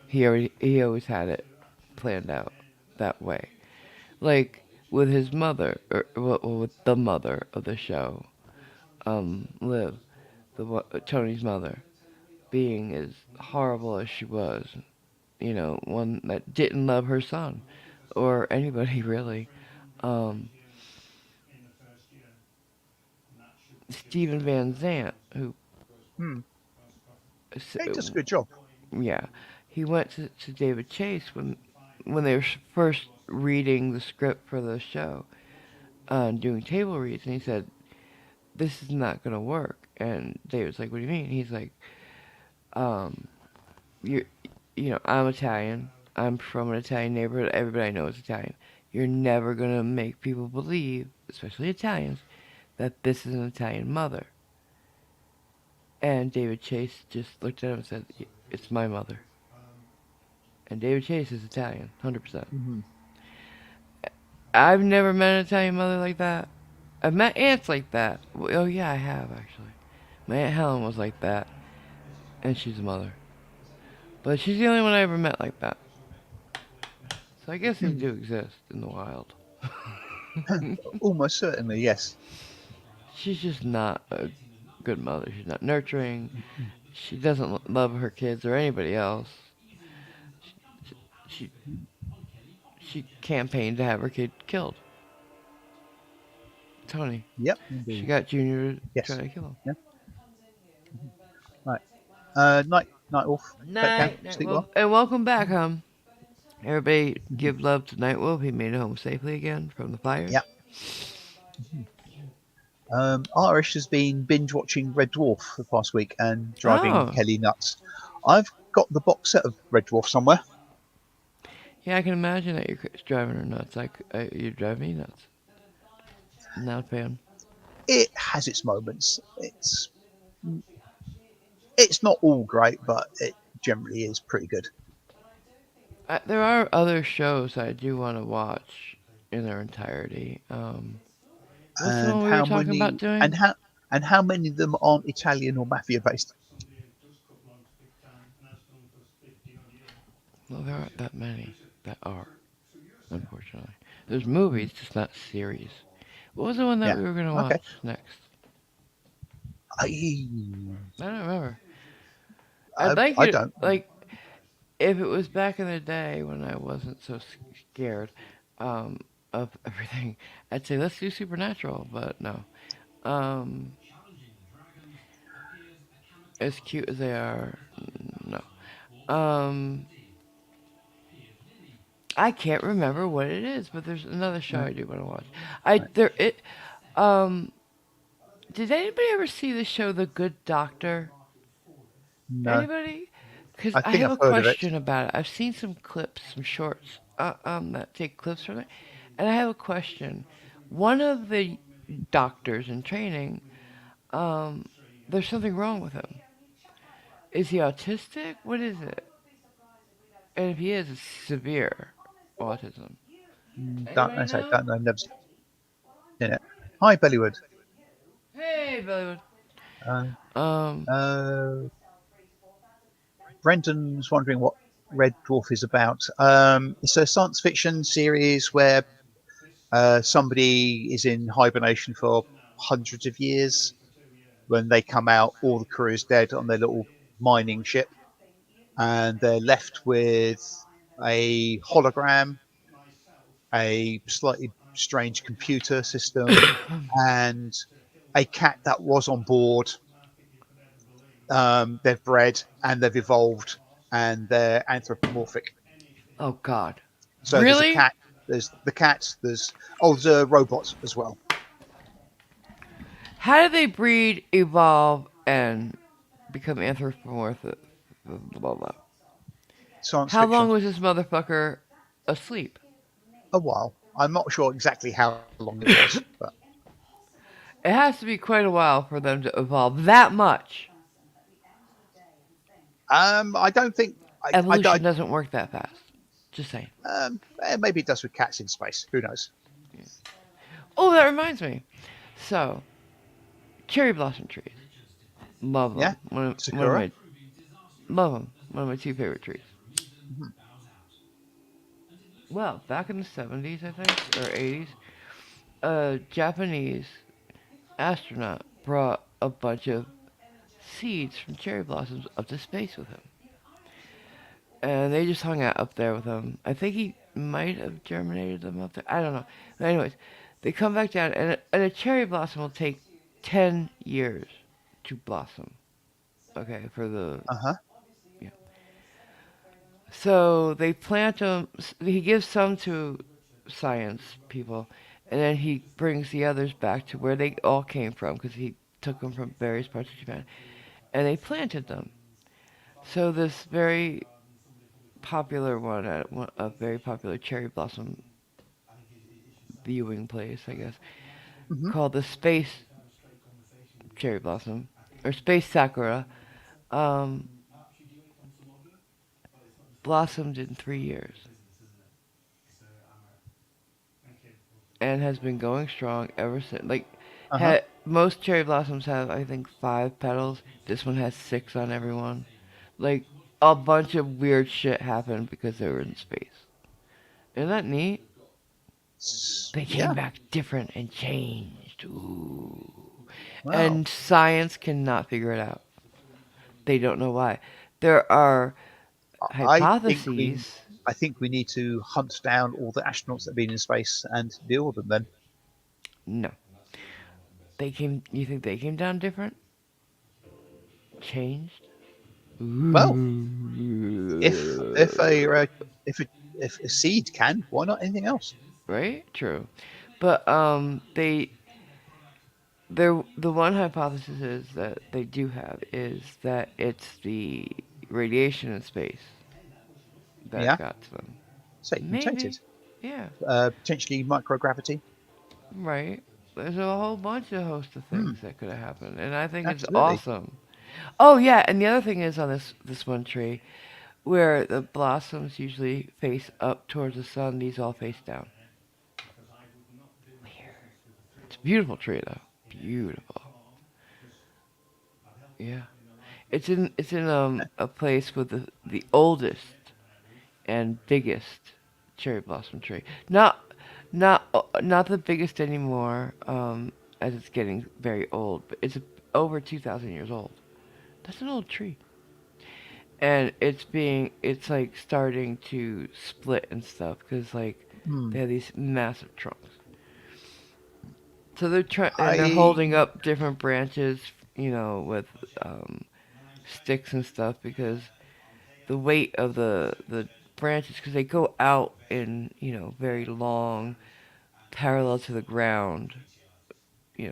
he always had it planned out that way. Like with his mother, or well, with the mother of the show, Liv, Tony's mother, being as horrible as she was, one that didn't love her son or anybody really. Um, Stephen Van Zant, who, Hmm. It does a good job. yeah, he went to David Chase when they were first reading the script for the show, doing table reads, and he said, "This is not gonna work." And David's like, "What do you mean?" He's like, um, "You're, I'm Italian. I'm from an Italian neighborhood. Everybody knows Italian. You're never gonna make people believe, especially Italians, that this is an Italian mother." And David Chase just looked at him and said, "It's my mother." And David Chase is Italian, 100%. Hmm. I've never met an Italian mother like that. I've met aunts like that. Oh yeah, I have actually. My aunt Helen was like that, and she's a mother. But she's the only one I ever met like that. So I guess they do exist in the wild. Almost certainly, yes. She's just not a good mother. She's not nurturing. She doesn't love her kids or anybody else. She she campaigned to have her kid killed. Tony. Yep, She indeed. got Junior to try Yes. to kill him. Yeah. Right. Night off. Take care. Night, Sleep Nightwolf, well. and welcome back, Everybody give love to Nightwolf. He made it home safely again from the fires. Yeah. Irish has been binge watching Red Dwarf for the past week and driving Oh, Kelly nuts. I've got the box set of Red Dwarf somewhere. yeah, I can imagine that you're driving her nuts. You drive me nuts. Not a fan. It has its moments. It's not all great, but it generally is pretty good. There are other shows I do want to watch in their entirety. What's the And one we were how talking about many and doing? how many of them aren't Italian or mafia based? Well, there aren't that many that are, unfortunately. There's movies, just not series. What was the one that Yeah. we were going to Okay. watch next? I I don't remember. I, I'd like I you to, don't. like, if it was back in the day when I wasn't so scared um, of everything, I'd say let's do Supernatural, but no. Um, as cute as they are, no. Um, I can't remember what it is, but there's another show No. I do want to watch. I Right. there it. Um, did anybody ever see the show The Good Doctor? No. Anybody? Because I I think have I've a heard of it. question about it. I've seen some clips, some shorts, that take clips from it, and I have a question. One of the doctors in training, um, there's something wrong with him. Is he autistic? What is it? And if he is, it's severe autism. Don't Anybody I say know? don't know. Never seen it. Hi, Bellywood. Hey, Bollywood. Uh, Um, uh, Brendan's wondering what Red Dwarf is about. It's a science fiction series where somebody is in hibernation for hundreds of years. When they come out, all the crew is dead on their little mining ship, and they're left with a hologram, a slightly strange computer system, and a cat that was on board. They've bred and they've evolved, and they're anthropomorphic. Oh God. So there's a Really? cat. There's the cat. There's a robot as well. How do they breed, evolve, and become anthropomorphic? Blah, blah. Science How long fiction. was this motherfucker asleep? A while. I'm not sure exactly how long it was, but It has to be quite a while for them to evolve that much. I don't think Evolution doesn't work that fast. Just saying. maybe it does with cats in space. Who knows? Oh, that reminds me. So, cherry blossom trees. Love Yeah, them. One of Sakura. my love them. One of my two favorite trees. Mhm. Well, back in the 70s, I think, or 80s, a Japanese astronaut brought a bunch of seeds from cherry blossoms up to space with him. And they just hung out up there with him. I think he might have germinated them up there. I don't know. But anyways, they come back down, and a cherry blossom will take 10 years to blossom. Okay, for the. Uh huh. Yeah. So they plant them. He gives some to science people, and then he brings the others back to where they all came from because he took them from various parts of Japan, and they planted them. So this very popular one, a very popular cherry blossom viewing place, I guess, Hmm. called the Space Cherry Blossom or Space Sakura, um, blossomed in 3 years and has been going strong ever since. Like, Uh huh. most cherry blossoms have, I think, 5 petals. This one has 6 on every one. Like, a bunch of weird shit happened because they were in space. Isn't that neat? They came Yeah. back different and changed. Ooh. Wow. And science cannot figure it out. They don't know why. There are I think we. hypotheses. I think we need to hunt down all the astronauts that have been in space and deal with them. Then, No. They came. You think they came down different? Changed? well, if Ooh. a if a if a seed can, why not anything else? Right? True. But the one hypothesis is that they do have is that it's the radiation in space that Yeah. got to them. Say mutated. Maybe. Yeah. Potentially microgravity. Right. There's a whole bunch of host of Hmm. things that could have happened, and I think it's Absolutely. awesome. Oh yeah, and the other thing is on this one tree, where the blossoms usually face up towards the sun, these all face down. Weird. It's a beautiful tree though. Beautiful. Yeah. It's in a place with the oldest and biggest cherry blossom tree. Not the biggest anymore, as it's getting very old, but it's over 2,000 years old. That's an old tree. And it's like starting to split and stuff because like Hmm. they have these massive trunks. So they're trying and they're holding I. up different branches, with um, sticks and stuff because the weight of the branches because they go out in very long parallel to the ground,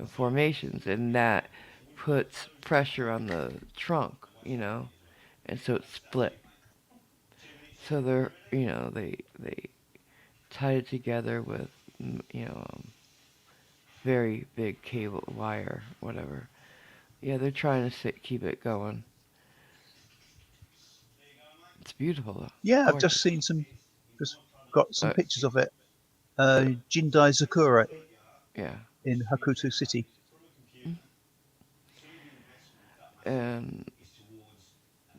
formations, and that puts pressure on the trunk, and so it's split. So they tied it together with very big cable wire, whatever. Yeah, they're trying to keep it going. It's beautiful though, Yeah, I've just gorgeous. seen some. Just got some Uh, pictures of it. uh, Jindai Zakura yeah, in Hakuto City. and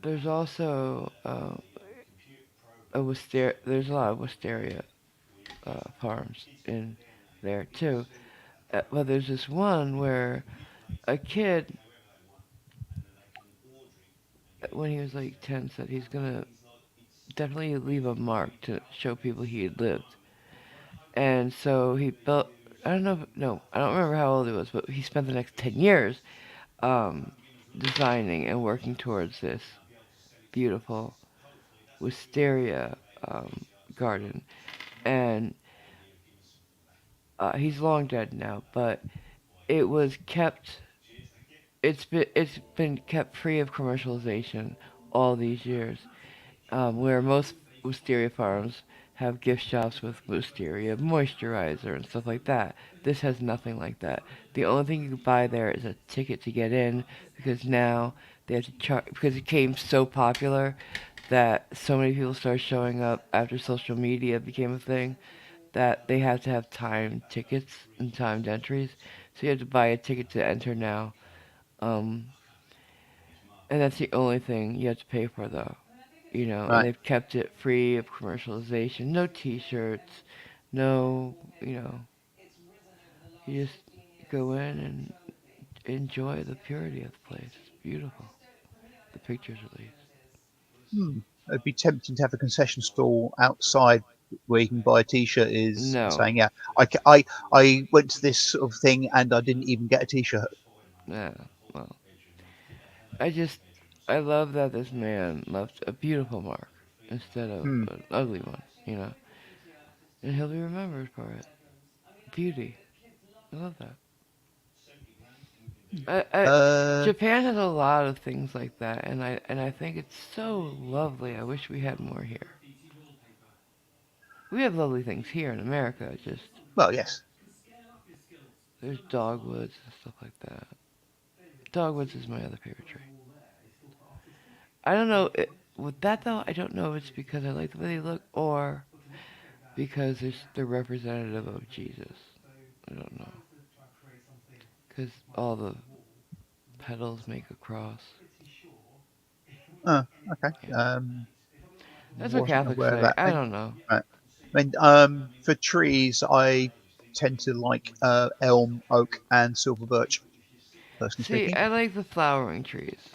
there's also a wisteria. There's a lot of wisteria farms in there too. But there's this one where a kid, when he was like 10, said he's gonna definitely leave a mark to show people he had lived. And so he built. I don't know. No, I don't remember how old he was, but he spent the next 10 years um, designing and working towards this beautiful wisteria um, garden. And he's long dead now, but it was kept. It's been kept free of commercialization all these years. Where most wisteria farms have gift shops with wisteria moisturizer and stuff like that. This has nothing like that. The only thing you can buy there is a ticket to get in because now they have to charge because it became so popular that so many people started showing up after social media became a thing that they have to have timed tickets and timed entries. So you have to buy a ticket to enter now. Um, and that's the only thing you have to pay for though. And Right. they've kept it free of commercialization. No T-shirts, no, you know, you just go in and enjoy the purity of the place. It's beautiful. The pictures, at least. Hmm. It'd be tempting to have a concession stall outside where you can buy a T-shirt. Is No, saying, yeah, I went to this sort of thing and I didn't even get a T-shirt. yeah. Well, I just, I love that this man left a beautiful mark instead of Hmm. an ugly one. You know, and he'll be remembered for it. Beauty. I love that. Uh, Japan has a lot of things like that, and I think it's so lovely. I wish we had more here. We have lovely things here in America. Just well, yes. there's dogwoods and stuff like that. Dogwoods is my other favorite tree. I don't know with that though. I don't know if it's because I like the way they look or because they're representative of Jesus. I don't know because all the petals make a cross. Oh, okay. Yeah, that's what Wasn't Catholics aware of say. that. I don't know. Right. I mean, for trees, I tend to like elm, oak, and silver birch. Personally See, speaking, I like the flowering trees,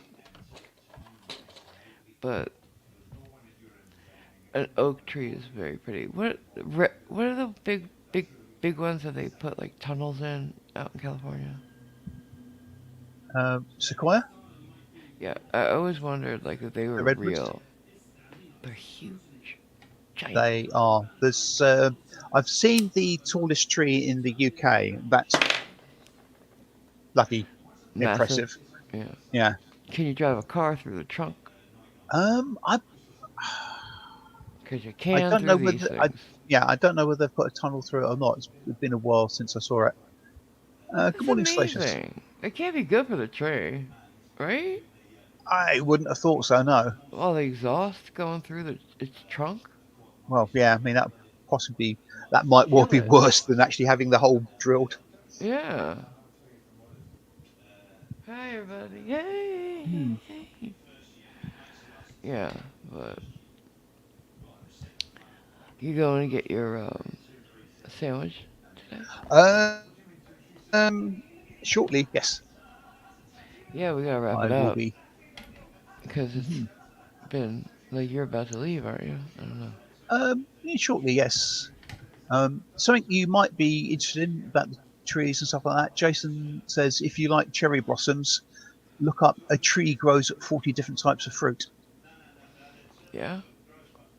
but an oak tree is very pretty. What are the big ones that they put like tunnels in out in California? sequoia, Yeah, I always wondered like if they the were redwoods, real. They're huge, giant. they are. There's. I've seen the tallest tree in the UK. That's bloody Massive. impressive. Yeah. Yeah. Can you drive a car through the trunk? I Because you I can don't through know these whether I things. yeah I don't know whether they've put a tunnel through it or not. It's been a while since I saw it. Good That's morning, Salacious. amazing. It can't be good for the tree, right? I wouldn't have thought so. No. All the exhaust going through its trunk, Well, yeah. I mean, possibly that might well kill be it. worse than actually having the hole drilled. Yeah. Hi, everybody. Hey, Hmm. hey, hey. Yeah, but you going to get your sandwich today? Shortly, yes, Yeah, we gotta wrap I it will up be. because it's Mhm. been like you're about to leave, aren't you? I don't know. Yeah, shortly, yes. Something you might be interested in about the trees and stuff like that. Jason says if you like cherry blossoms, look up a tree grows 40 different types of fruit. Yeah,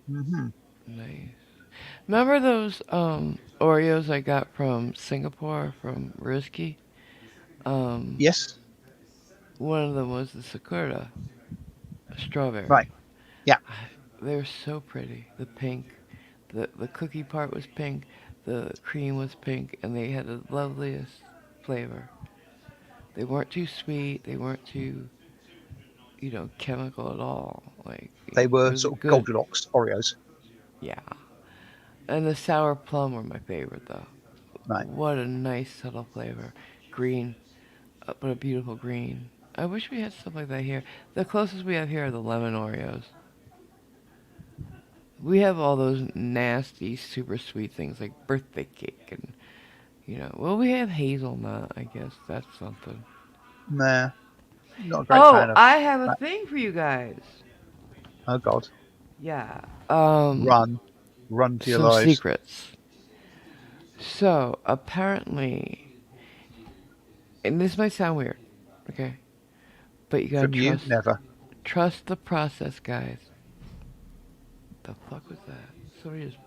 Hmm. nice. Remember those Oreos I got from Singapore from Risky? Um, Yes, one of them was the Sakura strawberry. right. Yeah, They were so pretty. The pink, the cookie part was pink, the cream was pink, and they had the loveliest flavor. They weren't too sweet. They weren't too, chemical at all. Like they it were was a sort of good, Goldilocks Oreos. yeah. And the sour plum were my favorite though. Right. What a nice subtle flavor. Green, but a beautiful green. I wish we had stuff like that here. The closest we have here are the lemon Oreos. We have all those nasty, super sweet things like birthday cake and well, we have hazelnut. I guess that's something. Nah, not a great Oh, fan of I have a that. thing for you guys. Oh God, Yeah. run, run for your Some lives. secrets. So apparently, and this might sound weird, okay, but you gotta From you, trust never. trust the process, guys. The fuck was that? Somebody just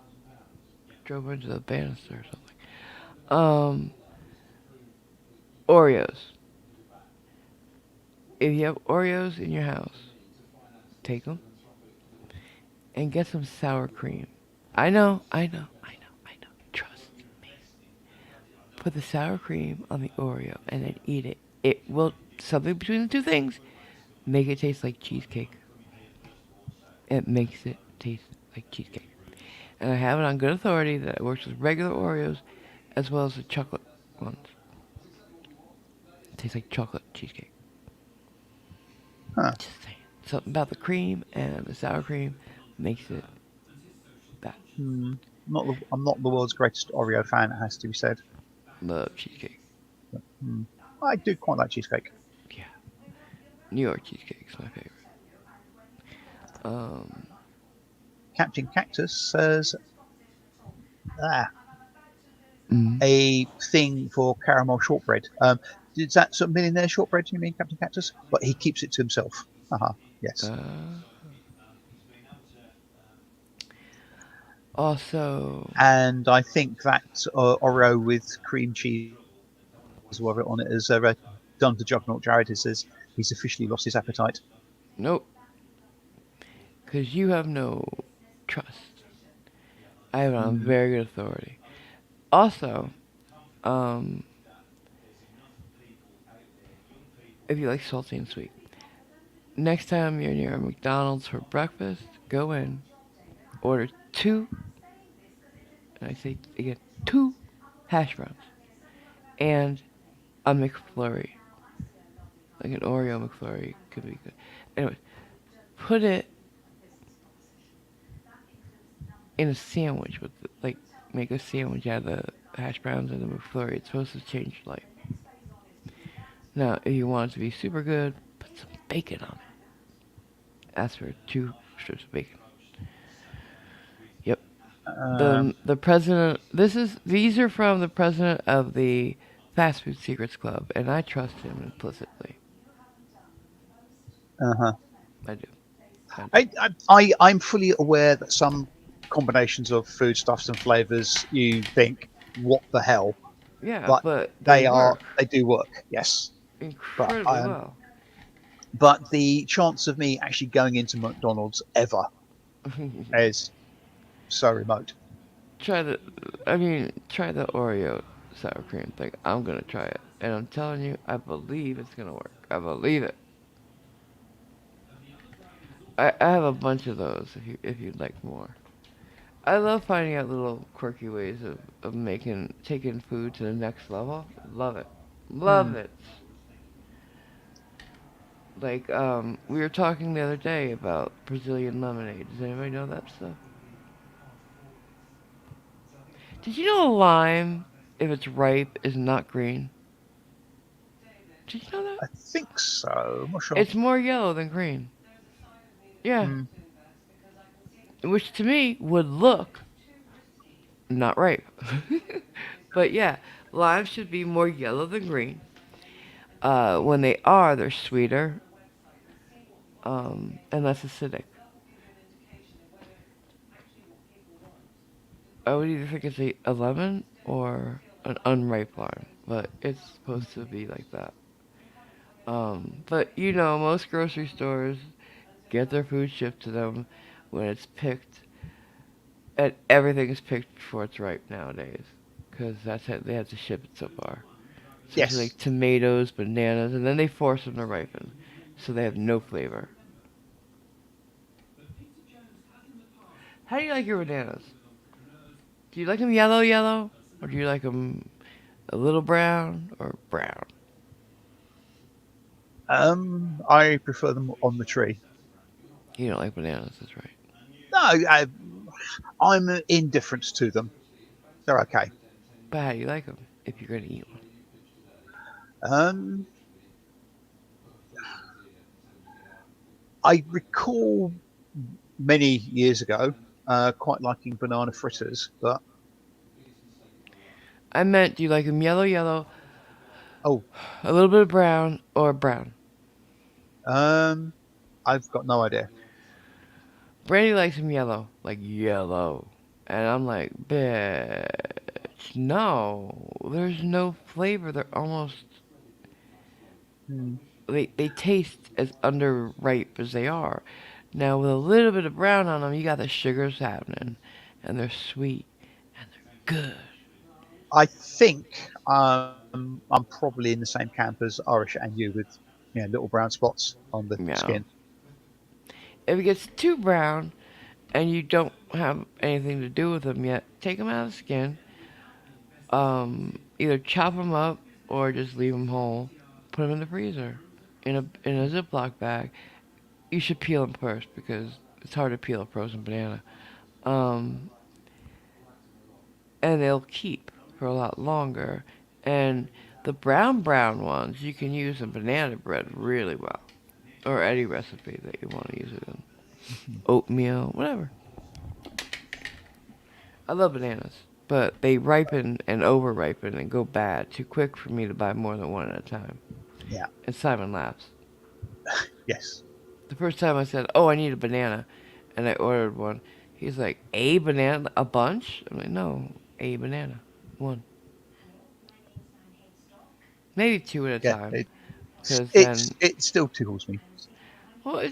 drove into the banister or something. Oreos. If you have Oreos in your house, take them and get some sour cream. I know. Trust me. Put the sour cream on the Oreo and then eat it. It will, something between the two things, make it taste like cheesecake. It makes it taste like cheesecake. And I have it on good authority that it works with regular Oreos as well as the chocolate ones. It tastes like chocolate cheesecake. Huh. Just saying. Something about the cream and the sour cream makes it that. Hmm. I'm not the world's greatest Oreo fan. It has to be said. Love cheesecake. Hmm. I do quite like cheesecake. Yeah. New York cheesecake is my favorite. Um, Captain Cactus says ah, mm, a thing for caramel shortbread. Is that sort of millionaire shortbread? You mean Captain Cactus? But he keeps it to himself. Uh-huh. Yes. uh, also, And I think that Oreo with cream cheese or whatever on it is done to Juggernaut Jared. He says he's officially lost his appetite. nope. Because you have no trust. I have it on Mm. very good authority. Also, um, if you like salty and sweet, next time you're near a McDonald's for breakfast, go in, order two, and I say again, two hash browns and a McFlurry. Like an Oreo McFlurry could be good. Anyway, put it in a sandwich with, like, make a sandwich out of the hash browns and the McFlurry. It's supposed to change your life. Now, if you want it to be super good, put some bacon on it. Ask for two strips of bacon. Yep. Um, The president. These are from the president of the Fast Food Secrets Club, and I trust him implicitly. uh-huh. I do. I do. I'm fully aware that some combinations of foodstuffs and flavors you think, what the hell? Yeah, But but they work they do work, yes. But incredibly well. but the chance of me actually going into McDonald's ever is so remote. Try the. I mean, try the Oreo sour cream thing. I'm gonna try it, and I'm telling you, I believe it's gonna work. I believe it. I have a bunch of those if you'd like more. I love finding out little quirky ways of making taking food to the next level. Love it. Love Hmm. it. Like we were talking the other day about Brazilian lemonade. Does anybody know that stuff? Did you know a lime, if it's ripe, is not green? Did you know that? I think so. I'm not sure. It's more yellow than green. Yeah, Hmm. which to me would look not ripe. But yeah, limes should be more yellow than green. When they are, they're sweeter, and less acidic. I would either think it's a lemon or an unripe lime, but it's supposed to be like that. But most grocery stores get their food shipped to them when it's picked, and everything is picked before it's ripe nowadays, because that's how they have to ship it so far. Especially Yes. like tomatoes, bananas, and then they force them to ripen, so they have no flavor. How do you like your bananas? Do you like them yellow, yellow, or do you like them a little brown or brown? I prefer them on the tree. You don't like bananas, that's right. No, I'm indifferent to them. They're okay. But how do you like them if you're gonna eat one? Um, I recall many years ago quite liking banana fritters, but I meant, do you like them yellow, yellow, oh, a little bit of brown, or brown? um, I've got no idea. Brandy likes them yellow, like yellow. And I'm like, bitch, no. There's no flavor. They're almost, Hmm. they taste as underripe as they are. Now, with a little bit of brown on them, you got the sugars happening. And they're sweet. And they're good. I think I'm probably in the same camp as Irish and you with little brown spots on the Yeah. skin. If it gets too brown and you don't have anything to do with them yet, take them out of the skin. Either chop them up or just leave them whole. Put them in the freezer in a Ziploc bag. You should peel them first because it's hard to peel a frozen banana. Um, and they'll keep for a lot longer. And the brown ones you can use in banana bread really well, or any recipe that you want to use it in. Mhm. Oatmeal, whatever. I love bananas, but they ripen and over ripen and go bad too quick for me to buy more than one at a time. Yeah. And Simon laughs. Yes. The first time I said, "Oh, I need a banana," and I ordered one, he's like, "A banana, a bunch?" I'm like, "No, a banana, one, maybe two at a Yeah. time." Because It's then, it still tickles me. well,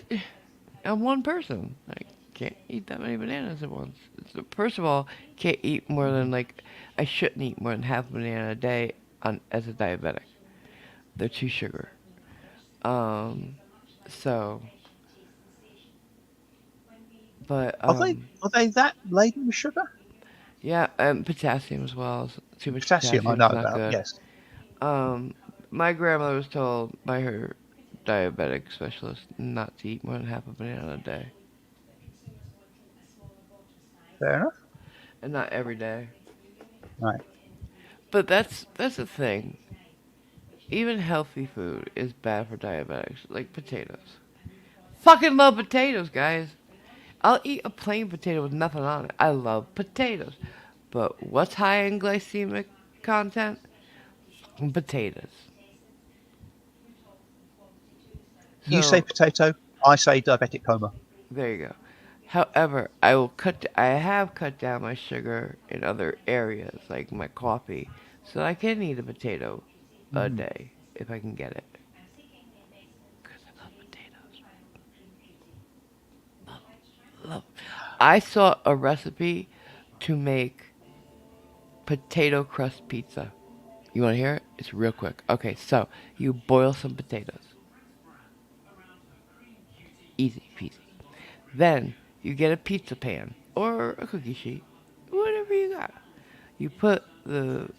I'm one person. I can't eat that many bananas at once. First of all, can't eat more than Mhm. like I shouldn't eat more than half a banana a day on as a diabetic. They're too sugar. Um, so, but Are they that laden with sugar? yeah, potassium as well. Too much Potassium, I potassium know is not about. good. Yes. Um, my grandmother was told by her diabetic specialist not to eat more than half a banana a day, Fair enough. and not every day. Right. But that's the thing. Even healthy food is bad for diabetics, like potatoes. Fucking love potatoes, guys. I'll eat a plain potato with nothing on it. I love potatoes. But what's high in glycemic content? Potatoes. You say So potato, I say diabetic coma. there you go. However, I have cut down my sugar in other areas, like my coffee, so I can eat a potato a Hmm. day if I can get it. Cause I love potatoes. Love. I saw a recipe to make potato crust pizza. You want to hear it? It's real quick. Okay, so you boil some potatoes. Easy peasy. Then you get a pizza pan or a cookie sheet, whatever you got. You put the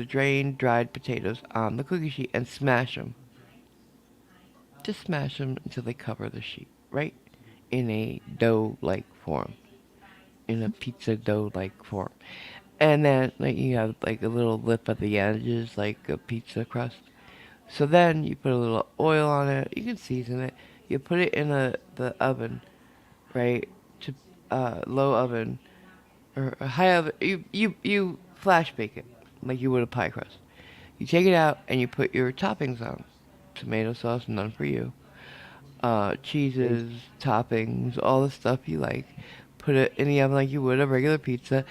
drained dried potatoes on the cookie sheet and smash them. Just smash them until they cover the sheet, right? In a dough-like form, in a pizza dough-like form. And then like you have like a little lip at the edges, like a pizza crust. So then you put a little oil on it. You can season it. You put it in the oven, right? To low oven or a high oven. You flash bake it like you would a pie crust. You take it out and you put your toppings on. Tomato sauce, none for you. Indeed. Cheeses, toppings, all the stuff you like. Put it in the oven like you would a regular pizza.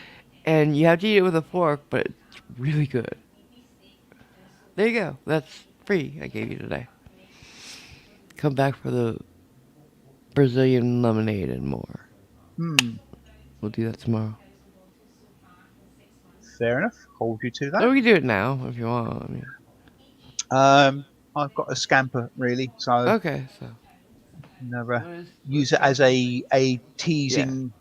And you have to eat it with a fork, but it's really good. There you go. That's free I gave you today. Come back for the Brazilian lemonade and more. Hmm. We'll do that tomorrow. Fair enough. Hold you to that. Or we can do it now if you want. I mean, I've got a scamper really, so okay, so never what is use it as scamper? a Yeah. teasing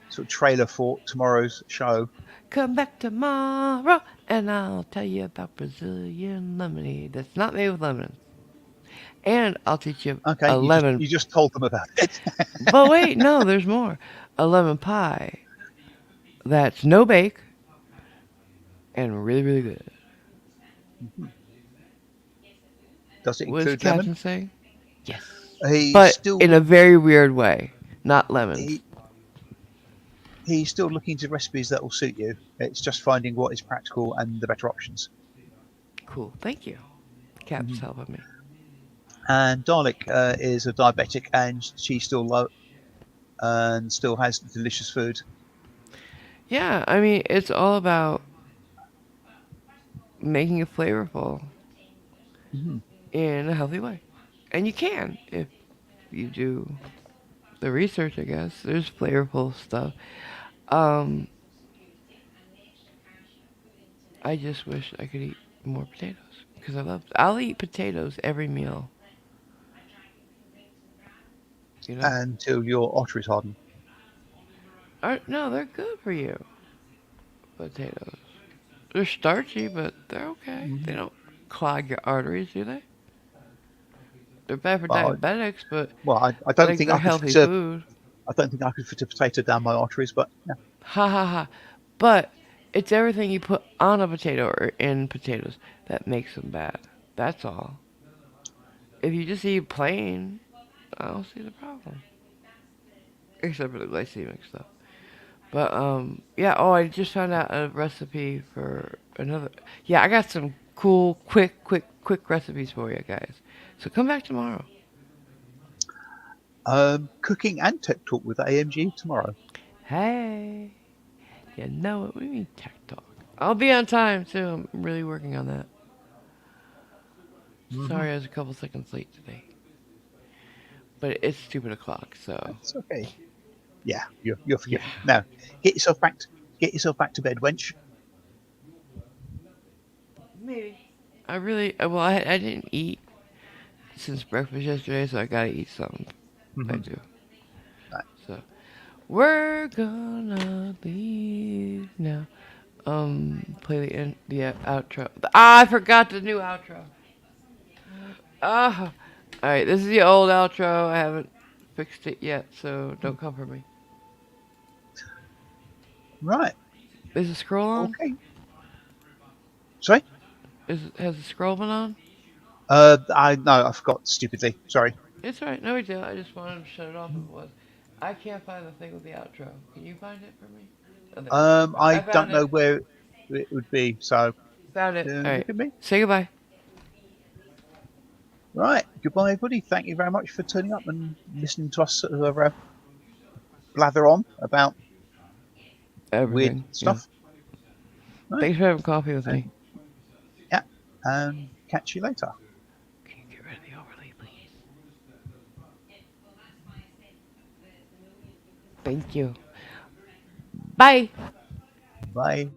sort of trailer for tomorrow's show. Come back tomorrow and I'll tell you about Brazilian lemonade that's not made with lemons. And I'll teach you Okay, a lemon. you just told them about it. But wait, no, there's more. A lemon pie that's no bake and really, really good. Mhm. Does it What does the include lemon? captain say? Yes. He's But in a still very weird way. Not lemons. he, he's still looking into recipes that will suit you. It's just finding what is practical and the better options. Cool. Thank you. Cap's Mhm. helping me. And Dalek is a diabetic, and she still and still has delicious food. Yeah, I mean, it's all about making it flavorful Mhm. in a healthy way. And you can if you do the research, I guess. There's flavorful stuff. Um, I just wish I could eat more potatoes because I'll eat potatoes every meal, you know? Until your arteries harden. No, they're good for you, potatoes. They're starchy, but they're okay. They Mhm. don't clog your arteries, do they? They're bad for Well, diabetics, but I don't like think they're I could healthy fit a food. I don't think I could fit a potato down my arteries, but yeah. Ha ha ha. But it's everything you put on a potato or in potatoes that makes them bad. That's all. If you just eat plain, I don't see the problem. Except for the glycemic stuff. But yeah. Oh, I just found out a recipe for another. Yeah, I got some cool, quick recipes for you guys. So come back tomorrow. Cooking and tech talk with AMG tomorrow. Hey, you know it. We mean tech talk. I'll be on time too. I'm really working on that. Hmm. Sorry, I was a couple seconds late today, but it's stupid o'clock. So That's okay. Yeah, you're yeah, forgiven. Now, get yourself back to, get yourself back to bed, wench. maybe. I really well. I didn't eat since breakfast yesterday, so I gotta eat something. I Hmm. do. Right. So we're gonna leave now. Play the outro. I forgot the new outro. Ah, all right. This is the old outro. I haven't fixed it yet, so don't come for me. Right. Is the scroll on? Okay. Sorry. Has the scroll been on? I no, I forgot stupidly. Sorry. It's alright. No big deal. I just wanted to shut it off if it was. I can't find the thing with the outro. Can you find it for me? Oh, there we go. I I don't found know it. where it would be. So Found it. All right. look at me. Say goodbye. Right. Goodbye, everybody. Thank you very much for turning up and listening to us sort of blather on about weird Everything. Yeah. stuff. Right. Thanks for having coffee with me. And yeah. And catch you later. Can you get rid of the overlay, please? Thank you. Bye. Bye.